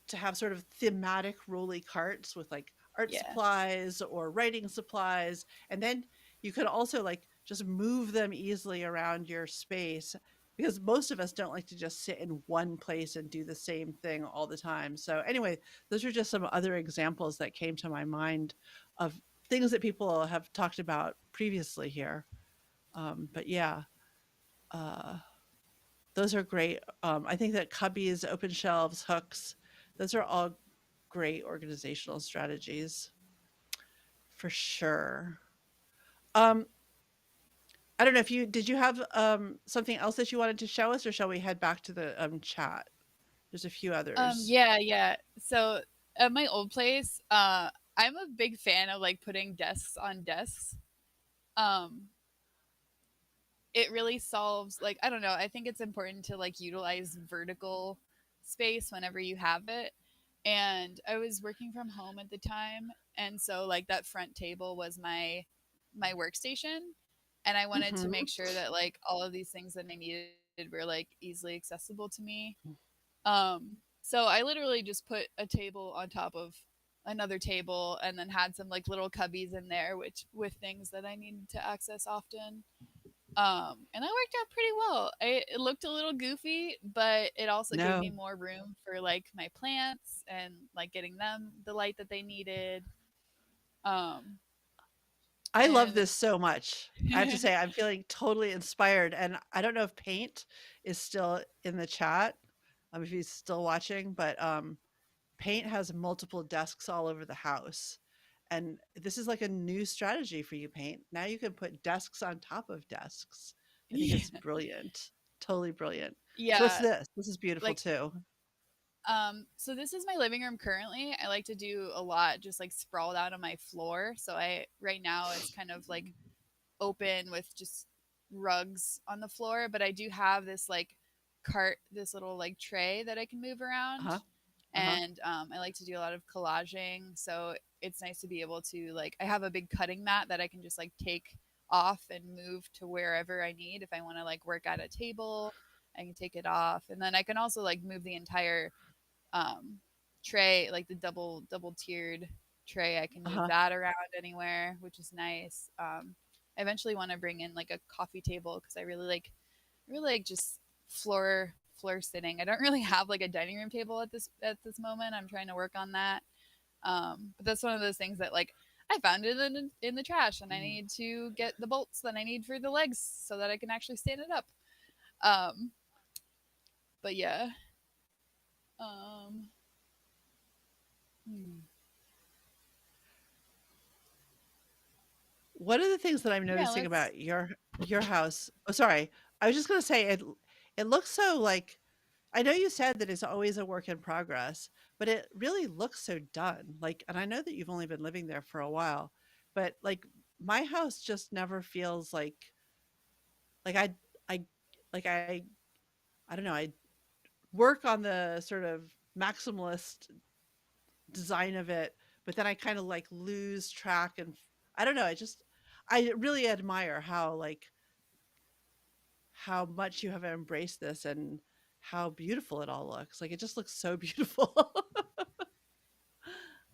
to have sort of thematic rolly carts with like art yeah. supplies or writing supplies. And then you could also like just move them easily around your space because most of us don't like to just sit in one place and do the same thing all the time. So, anyway, those are just some other examples that came to my mind of things that people have talked about previously here. But yeah, uh, those are great. I think that cubbies, open shelves, hooks, those are all great organizational strategies for sure. Um, I don't know if you did you have something else that you wanted to show us, or shall we head back to the chat? There's a few others. Yeah, yeah. So at my old place, I'm a big fan of like putting desks on desks. Um, it really solves like, I don't know, I think it's important to like utilize vertical space whenever you have it. And I was working from home at the time, and so like that front table was my workstation, and I wanted to Hmm. make sure that like all of these things that I needed were like easily accessible to me. So I literally just put a table on top of another table, and then had some like little cubbies in there, which with things that I needed to access often. And that worked out pretty well. It looked a little goofy, but it also gave me No, more room for like my plants and like getting them the light that they needed. Um, I love and this so much. I have to say, I'm feeling totally inspired. And I don't know if Paint is still in the chat, if he's still watching, but Paint has multiple desks all over the house. And this is like a new strategy for you, Paint. Now you can put desks on top of desks. I think yeah, it's brilliant. Totally brilliant. So what's yeah, this? This is beautiful like too. so this is my living room currently. I like to do a lot just like sprawled out on my floor. So I right now it's kind of like open with just rugs on the floor, but I do have this like cart, this little like tray that I can move around. Uh-huh. Uh-huh. And I like to do a lot of collaging. So it's nice to be able to like, I have a big cutting mat that I can just like take off and move to wherever I need. If I want to like work at a table, I can take it off. And then I can also like move the entire um, tray, like the double tiered tray. I can move Uh-huh. that around anywhere, which is nice. I eventually want to bring in like a coffee table because I really like just floor sitting. I don't really have like a dining room table at this moment. I'm trying to work on that. But that's one of those things that like I found it in the trash, and I Mhm. need to get the bolts that I need for the legs so that I can actually stand it up. Um, but yeah. Um, hmm. One of the things that I'm Yeah, noticing let's. about your house, oh, sorry. I was just gonna say it looks so like I know you said that it's always a work in progress, but it really looks so done. Like, and I know that you've only been living there for a while, but like my house just never feels like I like I don't know, I work on the sort of maximalist design of it, but then I kind of like lose track and I don't know, I really admire how much you have embraced this and how beautiful it all looks. Like it just looks so beautiful.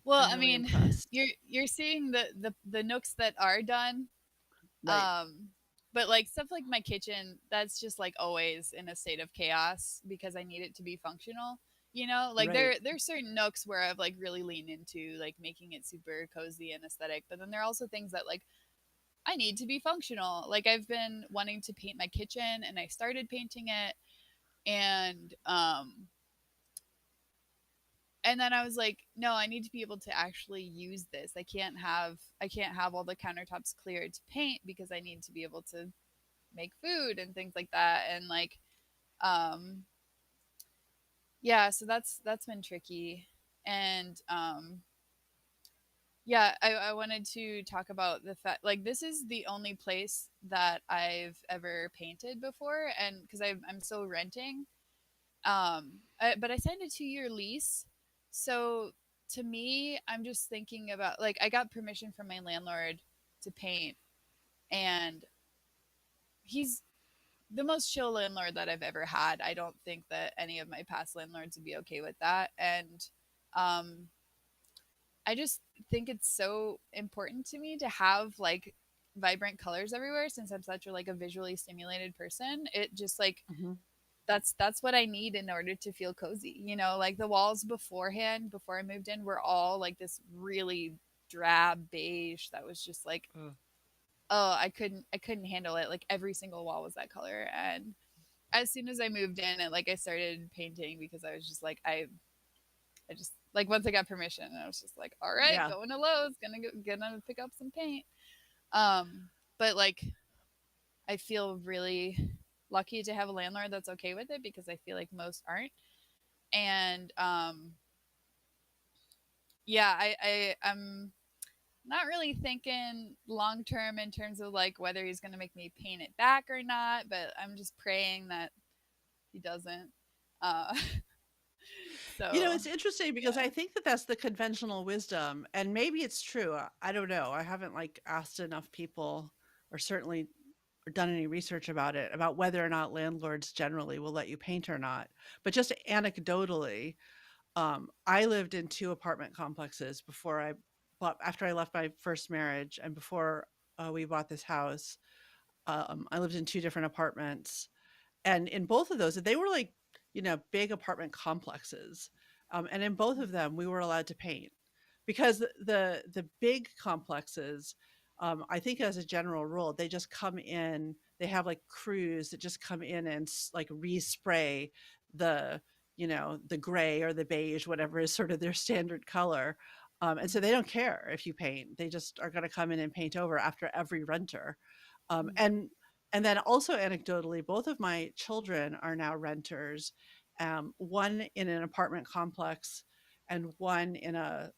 Well, I'm I really mean, impressed. you're seeing the nooks that are done. Right. Um, but like stuff like my kitchen, that's just like always in a state of chaos because I need it to be functional. You know, like Right. there's certain nooks where I've like really leaned into like making it super cozy and aesthetic, but then there are also things that like I need to be functional. Like I've been wanting to paint my kitchen and I started painting it, and and then I was like, no, I need to be able to actually use this. I can't have all the countertops cleared to paint because I need to be able to make food and things like that. And like um yeah, so that's been tricky. And yeah, I wanted to talk about the fact like this is the only place that I've ever painted before, and because I'm still renting. But I signed a 2-year lease, so to me, I'm just thinking about like I got permission from my landlord to paint, and he's the most chill landlord that I've ever had. I don't think that any of my past landlords would be okay with that, and um, I just think it's so important to me to have like vibrant colors everywhere since I'm such a like a visually stimulated person. It just like Mhm. that's what I need in order to feel cozy. You know, like the walls beforehand, before I moved in, were all like this really drab beige that was just like, Ugh. oh, I couldn't handle it. Like every single wall was that color. And as soon as I moved in, and like I started painting because I was just like I just like once I got permission, I was just like, all right, Yeah. going to Lowe's, gonna pick up some paint. Um, but like I feel really lucky to have a landlord that's okay with it because I feel like most aren't. And yeah, I'm not really thinking long term in terms of like whether he's gonna make me paint it back or not, but I'm just praying that he doesn't. Uh, You know, so it's interesting because yeah. I think that that's the conventional wisdom, and maybe it's true. I don't know. I haven't like asked enough people, or certainly or done any research about it, about whether or not landlords generally will let you paint or not. But just anecdotally, I lived in two apartment complexes after I left my first marriage and before we bought this house. I lived in two different apartments, and in both of those, they were like, big apartment complexes. And in both of them, we were allowed to paint because the big complexes, I think as a general rule, they just come in. They have like crews that just come in and like respray the the gray or the beige, whatever is sort of their standard color. And so they don't care if you paint. They just are going to come in and paint over after every renter. Um, Mm, and and then also anecdotally, both of my children are now renters. One in an apartment complex, and one in a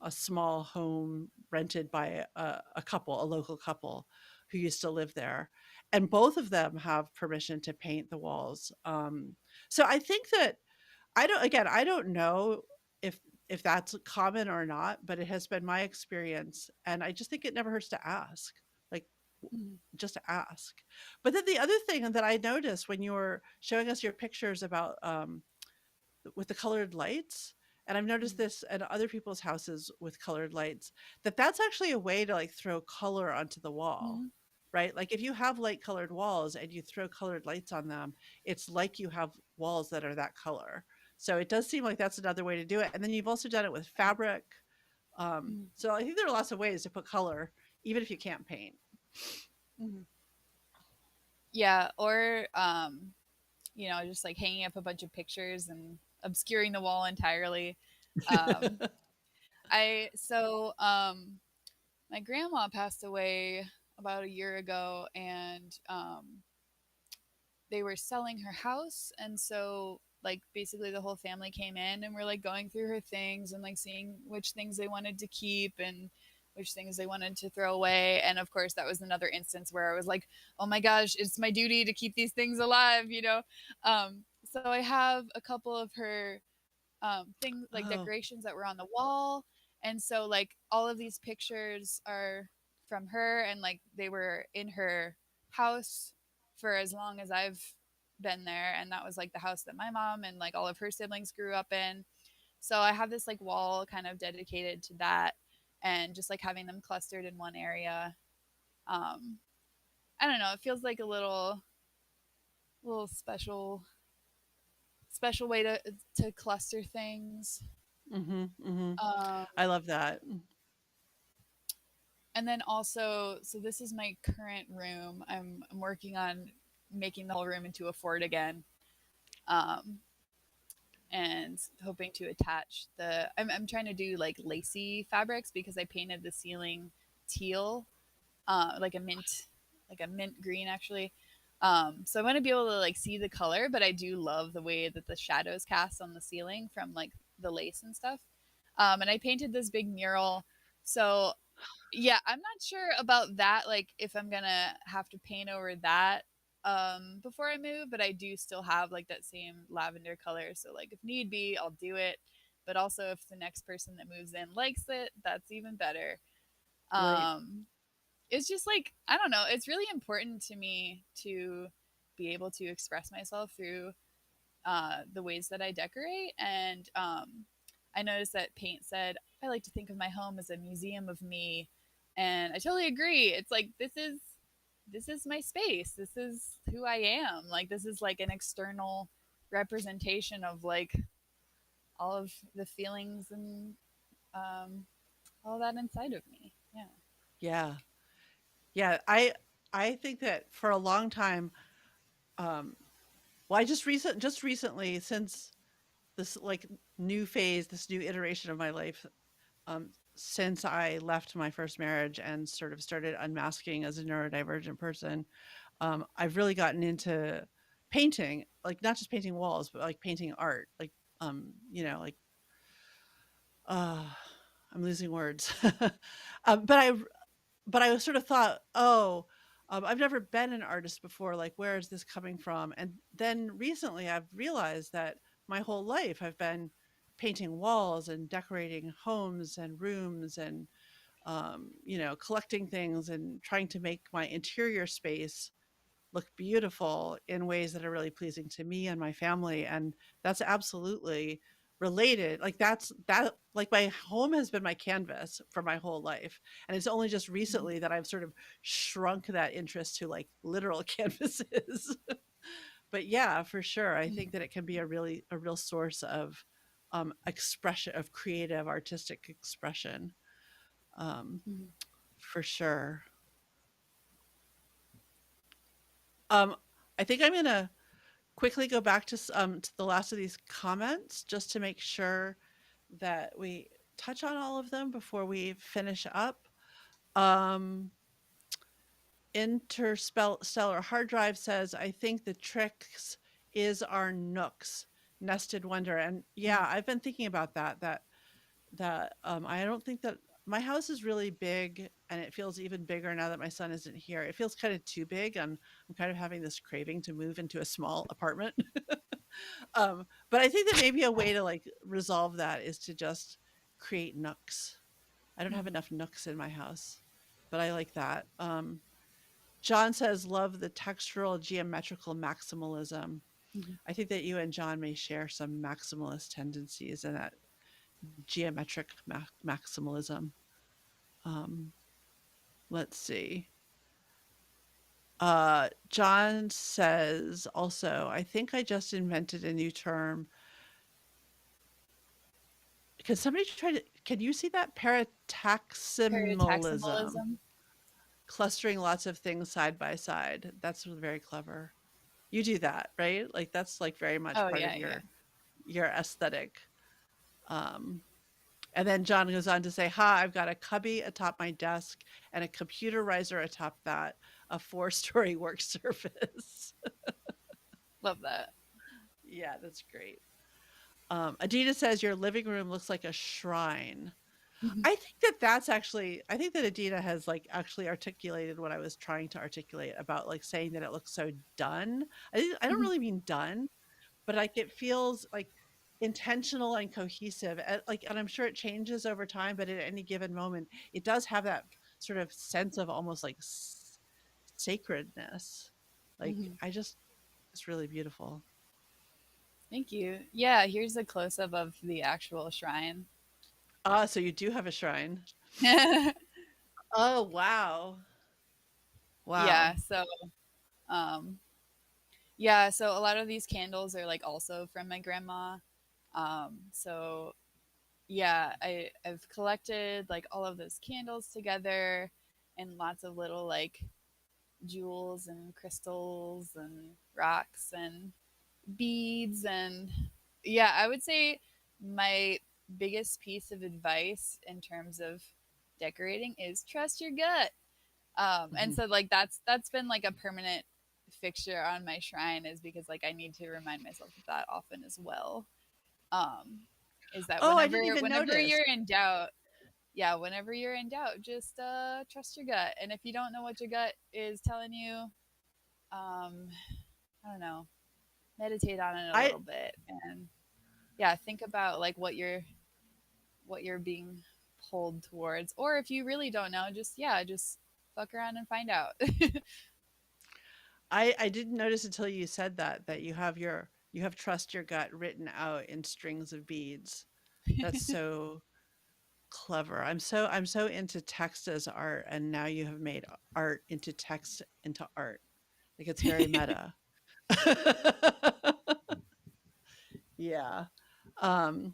small home rented by a couple, a local couple who used to live there. And both of them have permission to paint the walls. So I think that I don't know if if that's common or not, but it has been my experience, and I just think it never hurts to ask. Like, mm, just to ask. But then the other thing that I noticed when you were showing us your pictures about with the colored lights, and I've noticed mm, this at other people's houses with colored lights, that that's actually a way to like throw color onto the wall. mm, Right? Like if you have light colored walls and you throw colored lights on them, it's like you have walls that are that color. So it does seem like that's another way to do it. And then you've also done it with fabric. mm, So I think there are lots of ways to put color, even if you can't paint. mm. Yeah, or just like hanging up a bunch of pictures and obscuring the wall entirely. Um, I so My grandma passed away about a year ago, and they were selling her house, and so like basically the whole family came in and we're like going through her things and like seeing which things they wanted to keep and which things they wanted to throw away. And of course that was another instance where I was like, oh my gosh, it's my duty to keep these things alive. So I have a couple of her things like Oh, decorations that were on the wall. And so like all of these pictures are from her, and like they were in her house for as long as I've been there, and that was like the house that my mom and like all of her siblings grew up in. So I have this like wall kind of dedicated to that, and just like having them clustered in one area. um I don't know, it feels like a little special way to cluster things. mm-hmm. um I love that. and then also, so this is my current room. I'm working on making the whole room into a fort again, um, and hoping to attach the. I'm trying to do like lacy fabrics because I painted the ceiling teal, like a mint green actually. So I want to be able to like see the color, but I do love the way that the shadows cast on the ceiling from like the lace and stuff. And I painted this big mural. So yeah, I'm not sure about that, like if I'm gonna have to paint over that before I move, but I do still have like that same lavender color, so like if need be I'll do it. But also if the next person that moves in likes it, that's even better. Right. um it's just like, I don't know, it's really important to me to be able to express myself through the ways that I decorate. And I noticed that Paint said, I like to think of my home as a museum of me. And I totally agree. It's like, this is my space. This is who I am. Like, this is like an external representation of like all of the feelings and um, all that inside of me. Yeah. Yeah. Yeah. I think that for a long time, um, well, just recently, since this like new phase, this new iteration of my life, since I left my first marriage and sort of started unmasking as a neurodivergent person, I've really gotten into painting, like not just painting walls, but like painting art, like like uh, I'm losing words. But I sort of thought, oh, I've never been an artist before. Like, where is this coming from? And then recently, I've realized that my whole life I've been painting walls and decorating homes and rooms and collecting things and trying to make my interior space look beautiful in ways that are really pleasing to me and my family. And that's absolutely related. Like that's that like my home has been my canvas for my whole life. And it's only just Mhm. recently that I've sort of shrunk that interest to like literal canvases. But yeah, for sure. I think that it can be a real source of expression, of creative artistic expression. Um Mhm. for sure. Um I think I'm going to quickly go back to the last of these comments just to make sure that we touch on all of them before we finish up. Um, Interstellar Hard Drive says, "I think the tricks is our nooks, nested wonder." And yeah, Mhm. I've been thinking about that. I don't think that my house is really big, and it feels even bigger now that my son isn't here. It feels kind of too big, and I'm kind of having this craving to move into a small apartment. But I think that maybe a way to like resolve that is to just create nooks. I don't have Mhm. enough nooks in my house, but I like that. John says, love the textural geometrical maximalism. Mhm. I think that you and John may share some maximalist tendencies and that geometric maximalism. Um, let's see. John says also, I think I just invented a new term. Can somebody try to, can you see that? Parataximalism. Parataximalism. Clustering lots of things side by side. That's very clever. You do that, right? Like that's like very much Oh part yeah, of yeah. your aesthetic. Um, and then John goes on to say, "Ha, I've got a cubby atop my desk and a computer riser atop that, a four-story work surface." Love that. Yeah, that's great. Adina says your living room looks like a shrine. Mhm. I think that that's actually I think that Adina has, like, actually articulated what I was trying to articulate about, like, saying that it looks so done. I don't Mhm. really mean done, but, like, it feels, like, intentional and cohesive, and I'm sure it changes over time, but at any given moment, it does have that sort of sense of almost, like, sacredness. Like, Mhm. it's really beautiful. Thank you. Yeah, here's a close up of the actual shrine. Ah, so you do have a shrine. Oh, wow. Yeah, Wow. so um yeah, so a lot of these candles are like also from my grandma. So yeah, I've collected like all of those candles together and lots of little like jewels and crystals and rocks and beads and yeah, I would say my biggest piece of advice in terms of decorating is trust your gut. And Mhm. so like that's been like a permanent fixture on my shrine is because like I need to remind myself of that often as well. Um, is that Oh, I didn't even whenever notice. you're in doubt, yeah, whenever you're in doubt, just trust your gut. And if you don't know what your gut is telling you, I don't know, meditate on it a I little bit and yeah, think about like what you're being pulled towards. Or if you really don't know, just yeah, just fuck around and find out. I didn't notice until you said that you have trust your gut written out in strings of beads. That's so clever. I'm so into text as art, and now you have made art into text into art. Like it's very meta. Yeah. Um,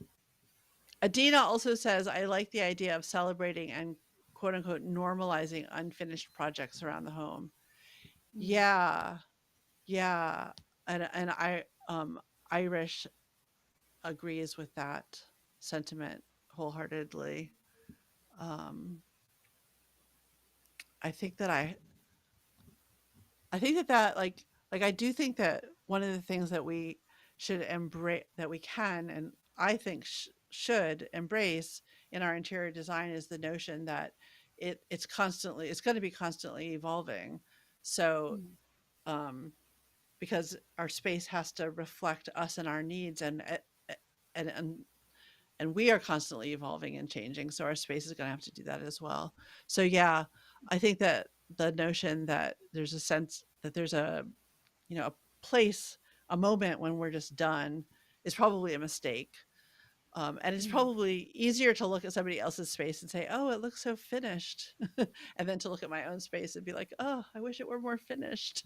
Adina also says, I like the idea of celebrating and quote unquote normalizing unfinished projects around the home. Mhm. Yeah. Yeah. And Irish agrees with that sentiment wholeheartedly. Um, I think that I think that like I do think that one of the things that we should embrace that we can and I think should embrace in our interior design is the notion that it's going to be constantly evolving. So Mhm. um because our space has to reflect us and our needs and and and we are constantly evolving and changing, so our space is going to have to do that as well. So yeah, I think that the notion that there's a sense that there's a place, a moment when we're just done is probably a mistake. And it's Mhm. probably easier to look at somebody else's space and say, "Oh, it looks so finished," and then to look at my own space and be like, "Oh, I wish it were more finished."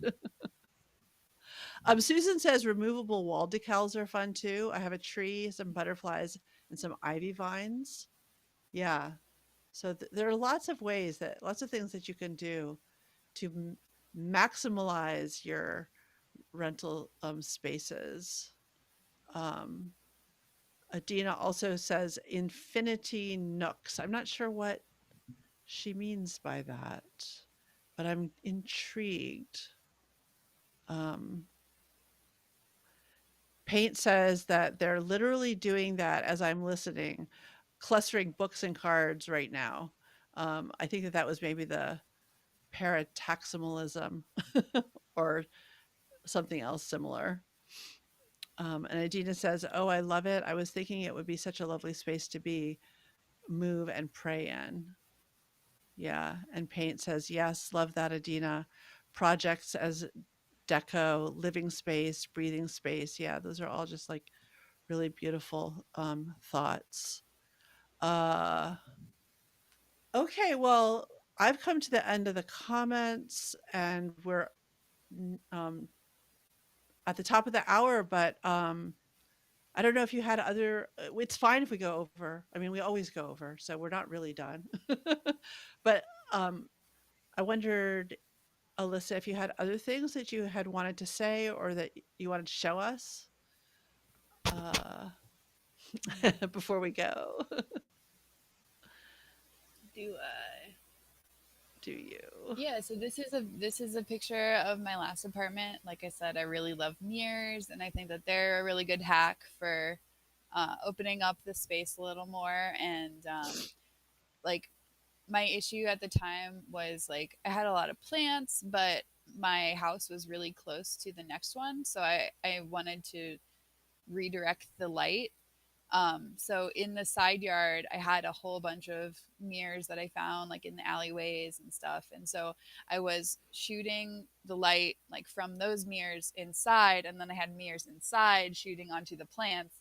Susan says removable wall decals are fun too. I have a tree, some butterflies, and some ivy vines. Yeah. So there are lots of things that you can do to maximalize your rental spaces. Um, Adina also says infinity nooks. I'm not sure what she means by that, but I'm intrigued. Um, Paint says that they're literally doing that as I'm listening, clustering books and cards right now. I think that was maybe the parataximalism or something else similar. And Adina says, "Oh, I love it. I was thinking it would be such a lovely space to be, move and pray in." Yeah. And Paint says, "Yes, love that, Adina. Projects as deco, living space, breathing space. Yeah, those are all just like really beautiful thoughts." Uh, okay, well, I've come to the end of the comments and we're um, at the top of the hour, but I don't know if you had other. It's fine if we go over. I mean, we always go over, so we're not really done. But um, I wondered, Alyssa, if you had other things that you had wanted to say or that you wanted to show us uh, before we go. Do I? Do you? Yeah, so this is a picture of my last apartment. Like I said, I really love mirrors, and I think that they're a really good hack for opening up the space a little more. And like my issue at the time was like I had a lot of plants, but my house was really close to the next one, so I wanted to redirect the light. So in the side yard, I had a whole bunch of mirrors that I found like in the alleyways and stuff. And so I was shooting the light like from those mirrors inside, and then I had mirrors inside shooting onto the plants.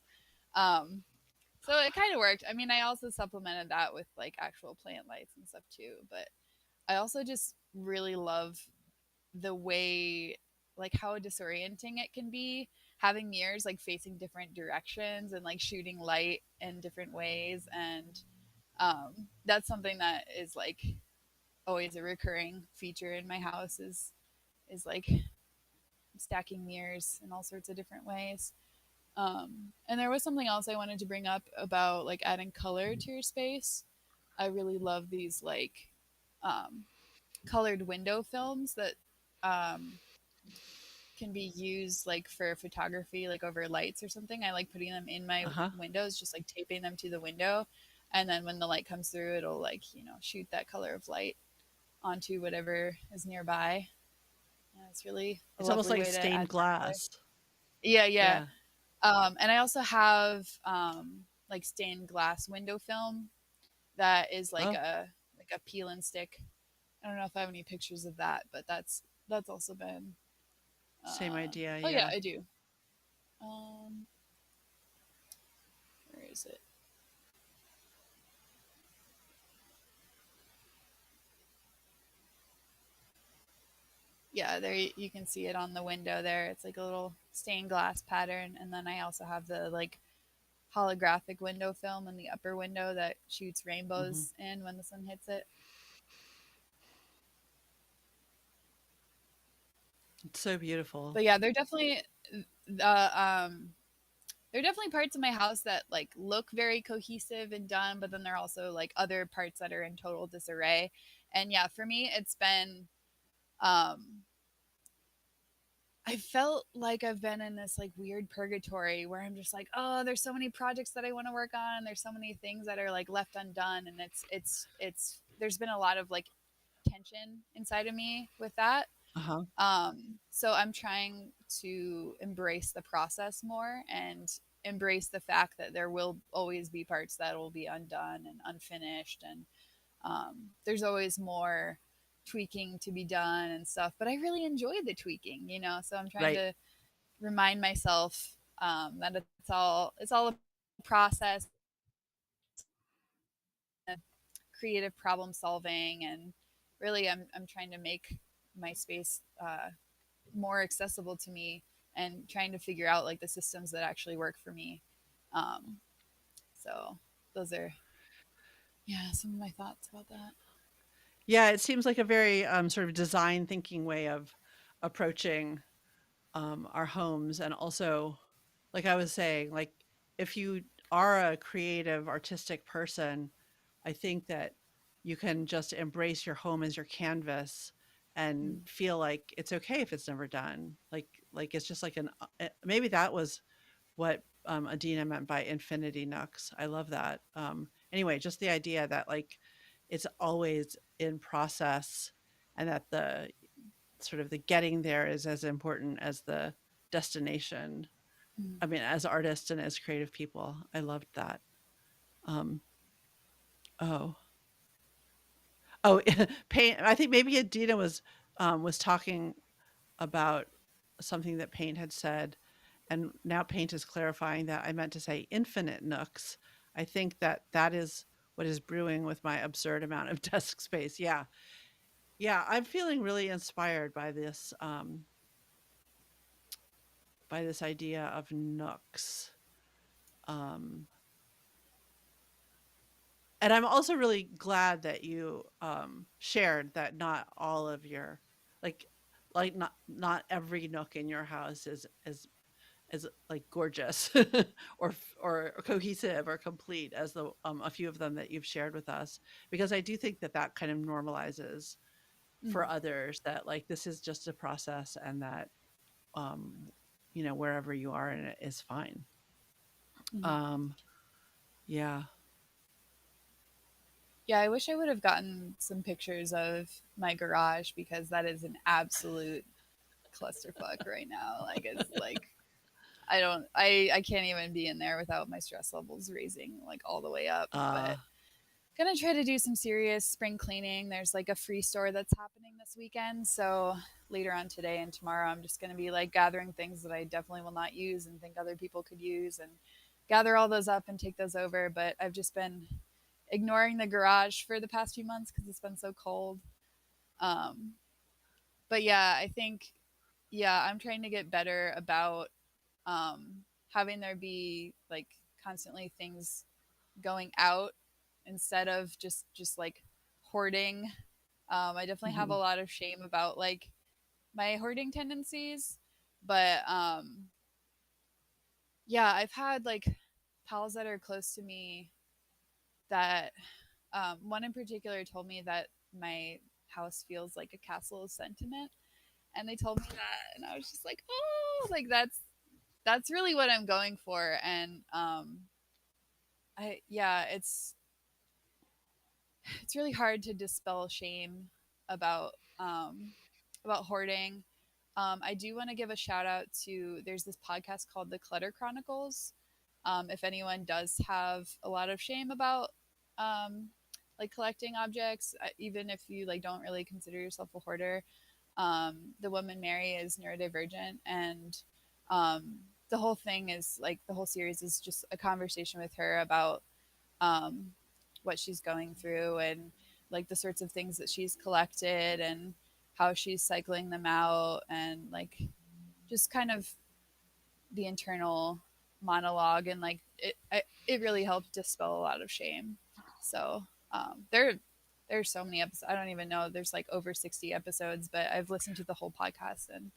Um, so it kind of worked. I mean, I also supplemented that with like actual plant lights and stuff too. But I also just really love the way like how disorienting it can be having mirrors like facing different directions and like shooting light in different ways. And that's something that is like always a recurring feature in my house is like stacking mirrors in all sorts of different ways. And there was something else I wanted to bring up about like adding color to your space. I really love these like um, colored window films that um, can be used like for photography, like over lights or something. I like putting them in my Uh huh. windows, just like taping them to the window. And then when the light comes through, it'll like, shoot that color of light onto whatever is nearby. And it's really a It's almost lovely like way to stained add more color. glass. Yeah, yeah. Yeah. And I also have like stained glass window film that is Oh, like a peel and stick. I don't know if I have any pictures of that, but that's also been. same idea. Oh yeah, Yeah. I do. Um, where is it? Yeah, there you can see it on the window there. It's like a little stained glass pattern, and then I also have the like holographic window film in the upper window that shoots Hmm. rainbows in when the sun hits it. It's so beautiful. But yeah, the there are definitely parts of my house that like look very cohesive and done, but then there are also like other parts that are in total disarray. And yeah, for me, it's been um I felt like I've been in this like weird purgatory where I'm just like, oh, there's so many projects that I want to work on. There's so many things that are like left undone, and it's there's been a lot of like tension inside of me with that. Uh huh. So I'm trying to embrace the process more and embrace the fact that there will always be parts that will be undone and unfinished, and there's always more tweaking to be done and stuff. But I really enjoy the tweaking, So I'm trying Right. to remind myself that it's all a process, creative problem solving, and really I'm trying to make my space more accessible to me, and trying to figure out like the systems that actually work for me. Um, so those are, yeah, some of my thoughts about that. Yeah, it seems like a very sort of design thinking way of approaching our homes. And also, like I was saying, like if you are a creative, artistic person, I think that you can just embrace your home as your canvas and Mm, feel like it's okay if it's never done. Like it's just like maybe that was what Adina meant by infinity nooks. I love that. Anyway, just the idea that like it's always in process, and that the sort of the getting there is as important as the destination. mm, I mean, as artists and as creative people, I loved that. Um, oh, oh, paint. I think maybe Adina was talking about something that Paint had said, and now Paint is clarifying that I meant to say infinite nooks. I think that that is what is brewing with my absurd amount of desk space. Yeah, yeah, I'm feeling really inspired by this idea of nooks. Um, and I'm also really glad that you shared that not all of your like not every nook in your house is like gorgeous or or cohesive or complete as the a few of them that you've shared with us, because I do think that that kind of normalizes for mm, others that like this is just a process, and that um wherever you are in it is fine. mm. um yeah. Yeah, I wish I would have gotten some pictures of my garage, because that is an absolute clusterfuck right now. Like it's like I can't even be in there without my stress levels raising like all the way up. uh But gonna try to do some serious spring cleaning. There's like a free store that's happening this weekend, so later on today and tomorrow I'm just gonna be like gathering things that I definitely will not use and think other people could use, and gather all those up and take those over. But I've just been ignoring the garage for the past few months because it's been so cold. Um, but yeah, I think, yeah, I'm trying to get better about having there be like constantly things going out instead of just like hoarding. I definitely have a mhm, lot of shame about like my hoarding tendencies, but yeah, I've had like pals that are close to me that one in particular told me that my house feels like a castle of sentiment, and they told me that, and I was just like, oh, like that's really what I'm going for. And I yeah, it's really hard to dispel shame about about hoarding. I do want to give a shout out to, there's this podcast called the Clutter Chronicles. If anyone does have a lot of shame about um, like collecting objects, even if you like don't really consider yourself a hoarder, the woman Mary is neurodivergent, and um, the whole thing is like the whole series is just a conversation with her about um, what she's going through, and like the sorts of things that she's collected, and how she's cycling them out, and like just kind of the internal monologue, and like it really helped dispel a lot of shame. So there's so many episodes. I don't even know. There's like over 60 episodes, but I've listened to the whole podcast, and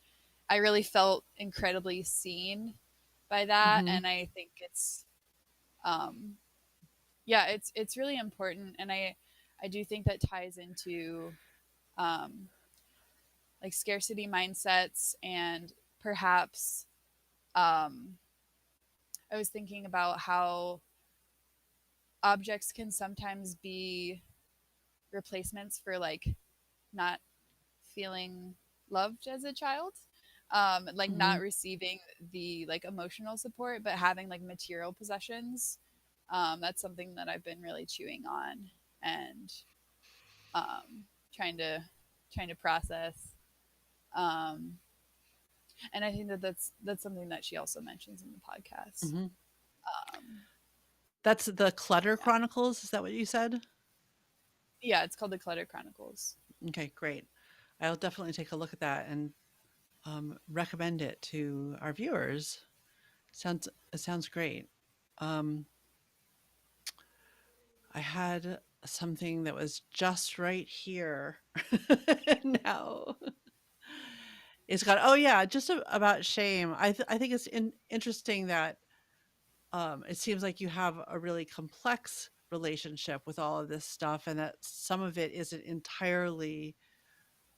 I really felt incredibly seen by that. mhm, And I think it's um, yeah, it's really important, and I do think that ties into um, like scarcity mindsets, and perhaps um, I was thinking about how objects can sometimes be replacements for like not feeling loved as a child, like not mhm. receiving the like emotional support, but having like material possessions. That's something that I've been really chewing on, and um, trying to trying to process. Um, and I think that that's something that she also mentions in the podcast. Mhm. Um, That's the Clutter yeah, Chronicles, is that what you said? Yeah, it's called the Clutter Chronicles. Okay, great. I'll definitely take a look at that and recommend it to our viewers. It sounds great. Um, I had something that was just right here. Now it's got. Oh yeah, just about shame. I think it's interesting that it seems like you have a really complex relationship with all of this stuff, and that some of it isn't entirely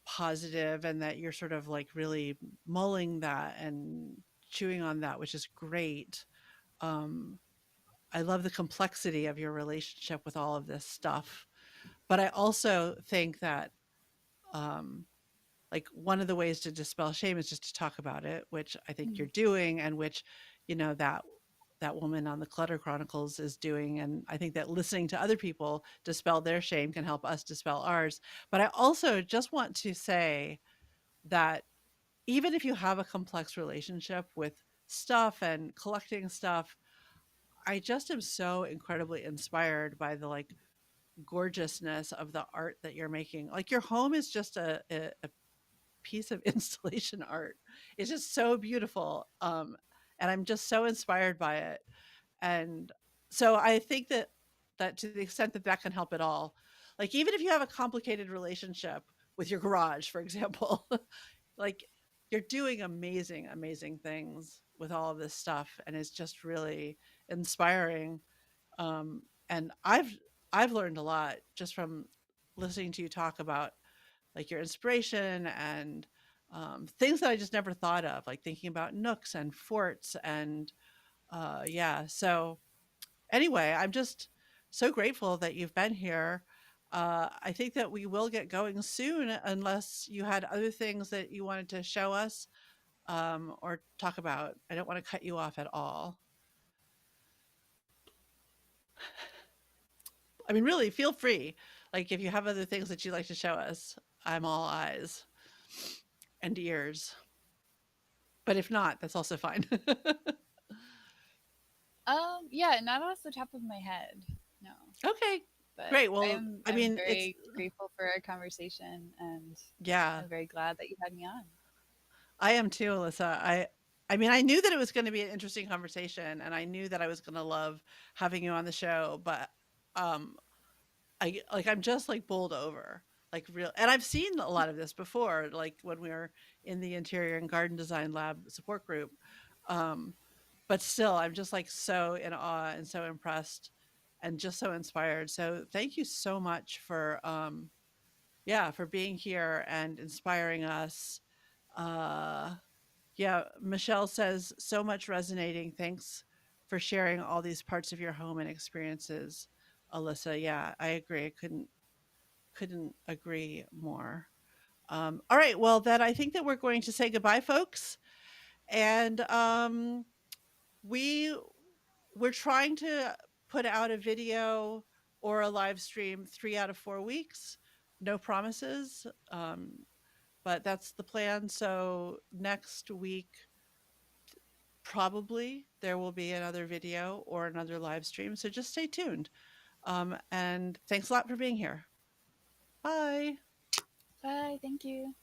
positive, and that you're sort of like really mulling that and chewing on that, which is great. Um, I love the complexity of your relationship with all of this stuff. But I also think that um, like one of the ways to dispel shame is just to talk about it, which I think you're Mhm. doing, and which that woman on the Clutter Chronicles is doing. And I think that listening to other people dispel their shame can help us dispel ours. But I also just want to say that even if you have a complex relationship with stuff and collecting stuff, I just am so incredibly inspired by the like gorgeousness of the art that you're making. Like your home is just a piece of installation art. It's just so beautiful. And I'm just so inspired by it. And so I think that to the extent that that can help at all, like even if you have a complicated relationship with your garage, for example, like you're doing amazing, amazing things with all of this stuff, and it's just really inspiring. And I've learned a lot just from listening to you talk about like your inspiration and things that I just never thought of, like thinking about nooks and forts and yeah. So anyway, I'm just so grateful that you've been here. I think that we will get going soon, unless you had other things that you wanted to show us or talk about. I don't want to cut you off at all. I mean, really, feel free. Like, if you have other things that you'd like to show us, I'm all eyes and ears. But if not, that's also fine. Yeah, not off the top of my head, no. Okay, But great. Well, I I'm mean, it's, very grateful for our conversation, and yeah, I'm very glad that you had me on. I am too, Alyssa. I mean, I knew that it was going to be an interesting conversation, and I knew that I was going to love having you on the show, but um, I'm just like bowled over, like real. And I've seen a lot of this before, like when we were in the interior and garden design lab support group. Um, but still, I'm just like so in awe and so impressed and just so inspired. So thank you so much for yeah, for being here and inspiring us. Uh yeah, Michelle says so much resonating. Thanks for sharing all these parts of your home and experiences, Alyssa. Yeah, I agree. I couldn't agree more. All right, well then I think that we're going to say goodbye, folks. And we we're trying to put out a video or a live stream 3 out of 4 weeks. No promises, but that's the plan. So next week, probably there will be another video or another live stream. So just stay tuned. And thanks a lot for being here. Bye. Bye, thank you.